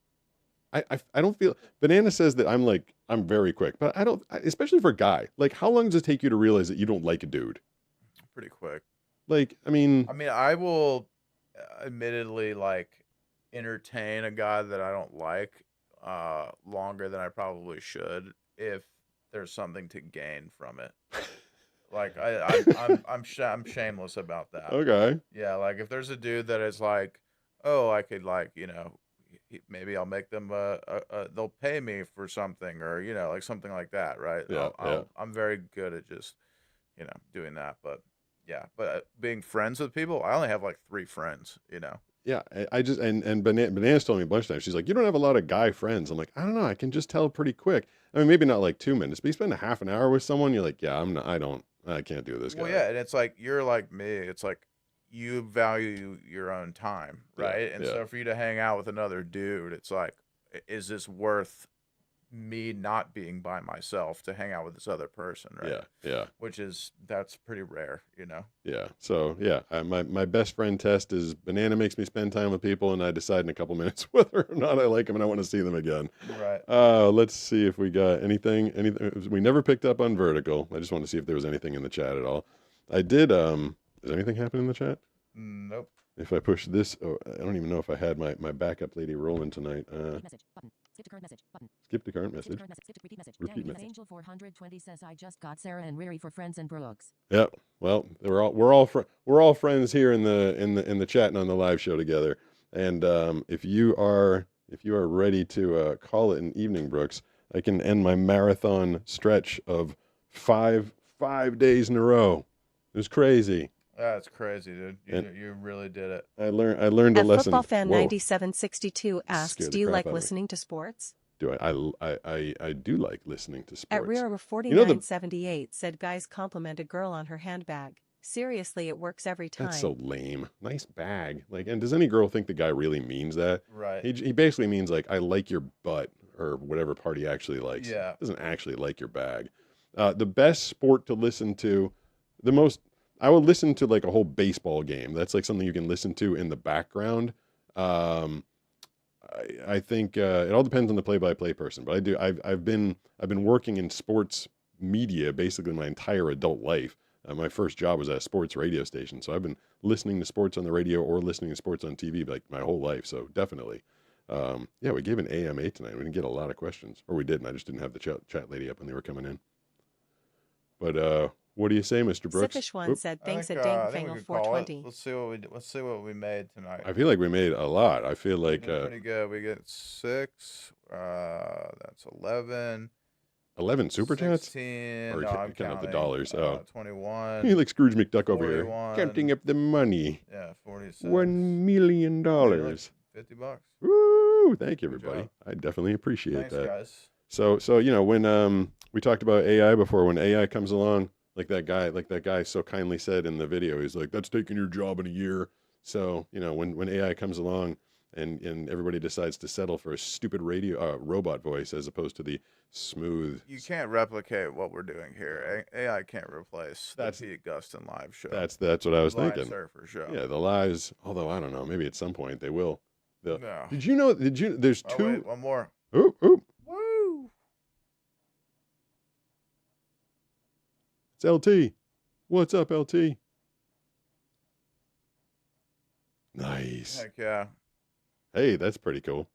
feel. Banana says that I'm very quick, but I don't, especially for a guy. Like, how long does it take you to realize that you don't like a dude? Pretty quick. Like, I mean, I will admittedly entertain a guy that I don't like longer than I probably should if there's something to gain from it. Like I'm shameless about that. Okay. Yeah, like if there's a dude that is like, oh, I could maybe I'll make them they'll pay me for something, or like something like that, right? Yeah, I'm very good at just doing that, but being friends with people, I only have like 3 friends, Yeah, I just and Banana's told me a bunch of times. She's like, you don't have a lot of guy friends. I'm like, I don't know. I can just tell pretty quick. I mean, maybe not like 2 minutes, but you spend a half an hour with someone, you're like, yeah, I can't do this guy. Well, yeah, and it's like you're like me. It's like you value your own time, right? And so for you to hang out with another dude, it's like, is this worth me not being by myself to hang out with this other person, right? Yeah. That's pretty rare, Yeah. So yeah, my best friend test is Banana makes me spend time with people, and I decide in a couple minutes whether or not I like them and I want to see them again. Right. Let's see if we got anything. We never picked up on vertical. I just want to see if there was anything in the chat at all. I did. Does anything happen in the chat? Nope. If I push this, I don't even know if I had my backup lady rolling tonight. Message button. Skip to current message button. Skip to current message. Skip to current message. Skip to repeat message. Repeat message. Angel 420 says I just got Sarah and Riri for friends and Brooks. Yeah. Well, we're all friends here in the chat and on the live show together. And if you are ready to call it an evening, Brooks, I can end my marathon stretch of five days in a row. It was crazy. That's crazy, dude. You really did it. I learned a lesson. Football fan 9762 asks, "Do you like listening to sports?" Do I do like listening to sports. At Rira 4978 said, "Guys compliment a girl on her handbag. Seriously, it works every time." That's so lame. Nice bag. And does any girl think the guy really means that? Right. He basically means like, I like your butt, or whatever part he actually likes. Yeah. Doesn't actually like your bag. The best sport to listen to, I will listen to like a whole baseball game. That's like something you can listen to in the background. I think it all depends on the play-by-play person, but I've been working in sports media basically my entire adult life. My first job was at a sports radio station, so I've been listening to sports on the radio or listening to sports on TV like my whole life. So definitely, yeah, we gave an AMA tonight. We didn't get a lot of questions, or we didn't. I just didn't have the chat lady up when they were coming in. But what do you say, Mr. Brooks? Sippish one said, "Thanks at Dangangle 420." Let's see what we made tonight. I feel like we made a lot. I feel like pretty good. We get 6. That's 11. 11 super chats? 16. Or No, I'm count out the counting, dollars. 21. You like Scrooge McDuck over 41, here, counting up the money. Yeah, 46. $1 million. $50. Woo! Thank you, everybody. I definitely appreciate Thanks, that. guys. So you know, when we talked about AI before, when AI comes along, like that guy so kindly said in the video, he's like, that's taking your job in a year. So, you know, when AI comes along and everybody decides to settle for a stupid robot voice as opposed to the smooth. You can't replicate what we're doing here. AI can't replace the Pete Gustin live show. That's what I was Blind thinking. Surfer show. Yeah, the lives, although I don't know, maybe at some point they will. No. Did you know, there's two. Wait, one more. Oop. Woo! It's LT. What's up, LT? Nice. Heck yeah. Hey, that's pretty cool.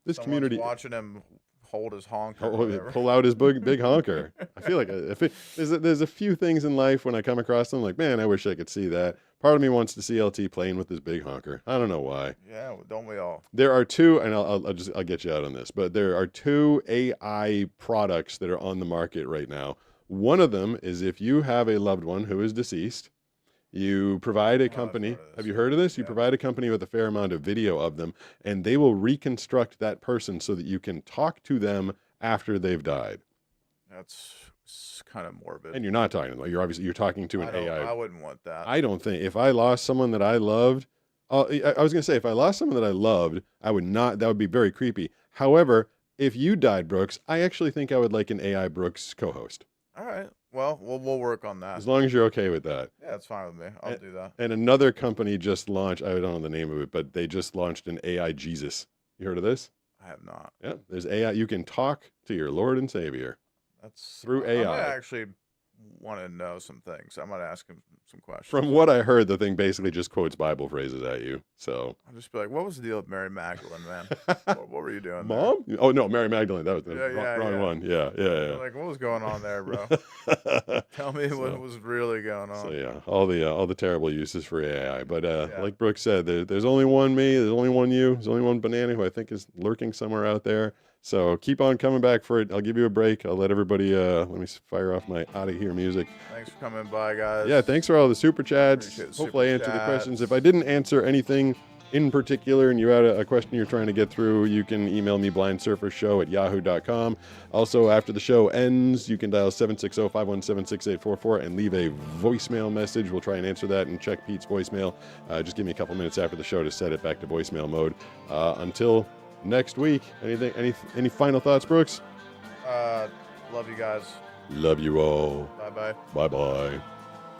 This Someone's community watching him hold his honker. or whatever. pull out his big honker. I feel like there's a few things in life when I come across them, like, man, I wish I could see that. Part of me wants to see LT playing with his big honker. I don't know why. Yeah, don't we all? There are two, and I'll get you out on this, but there are 2 AI products that are on the market right now. One of them is if you have a loved one who is deceased, you provide a company. Have you heard of this? You provide a company with a fair amount of video of them, and they will reconstruct that person so that you can talk to them after they've died. That's kind of morbid. And you're not talking to them. You're talking to an AI. I wouldn't want that. I don't think if I lost someone that I loved, I was going to say if I lost someone that I loved, I would not. That would be very creepy. However, if you died, Brooks, I actually think I would like an AI Brooks co-host. All right. Well, we'll work on that. As long as you're okay with that. Yeah, it's fine with me. I'll do that. And another company just launched, I don't know the name of it, but they just launched an AI Jesus. You heard of this? I have not. Yeah, there's AI. You can talk to your Lord and Savior. That's through I AI. might actually want to know some things. I might ask him some questions. From what I heard, the thing basically just quotes Bible phrases at you. So I'll just be like, what was the deal with Mary Magdalene, man? what were you doing Mom? there? Oh, no, Mary Magdalene. That was the Yeah, wrong one. Yeah. Like, what was going on there, bro? Tell me what was really going on. So, yeah, all the terrible uses for AI. But like Brooks said, there's only one me, there's only one you, there's only one banana who I think is lurking somewhere out there. So keep on coming back for it. I'll give you a break. I'll let everybody, let me fire off my out of here music. Thanks for coming by, guys. Yeah, thanks for all the super chats. Hopefully I answered the questions. If I didn't answer anything in particular and you had a question you're trying to get through, you can email me blindsurfershow@yahoo.com. Also, after the show ends, you can dial 760-517-6844 and leave a voicemail message. We'll try and answer that and check Pete's voicemail. Just give me a couple minutes after the show to set it back to voicemail mode. Until next week, any final thoughts, Brooks? Love you guys. Love you all. Bye-bye. Bye-bye.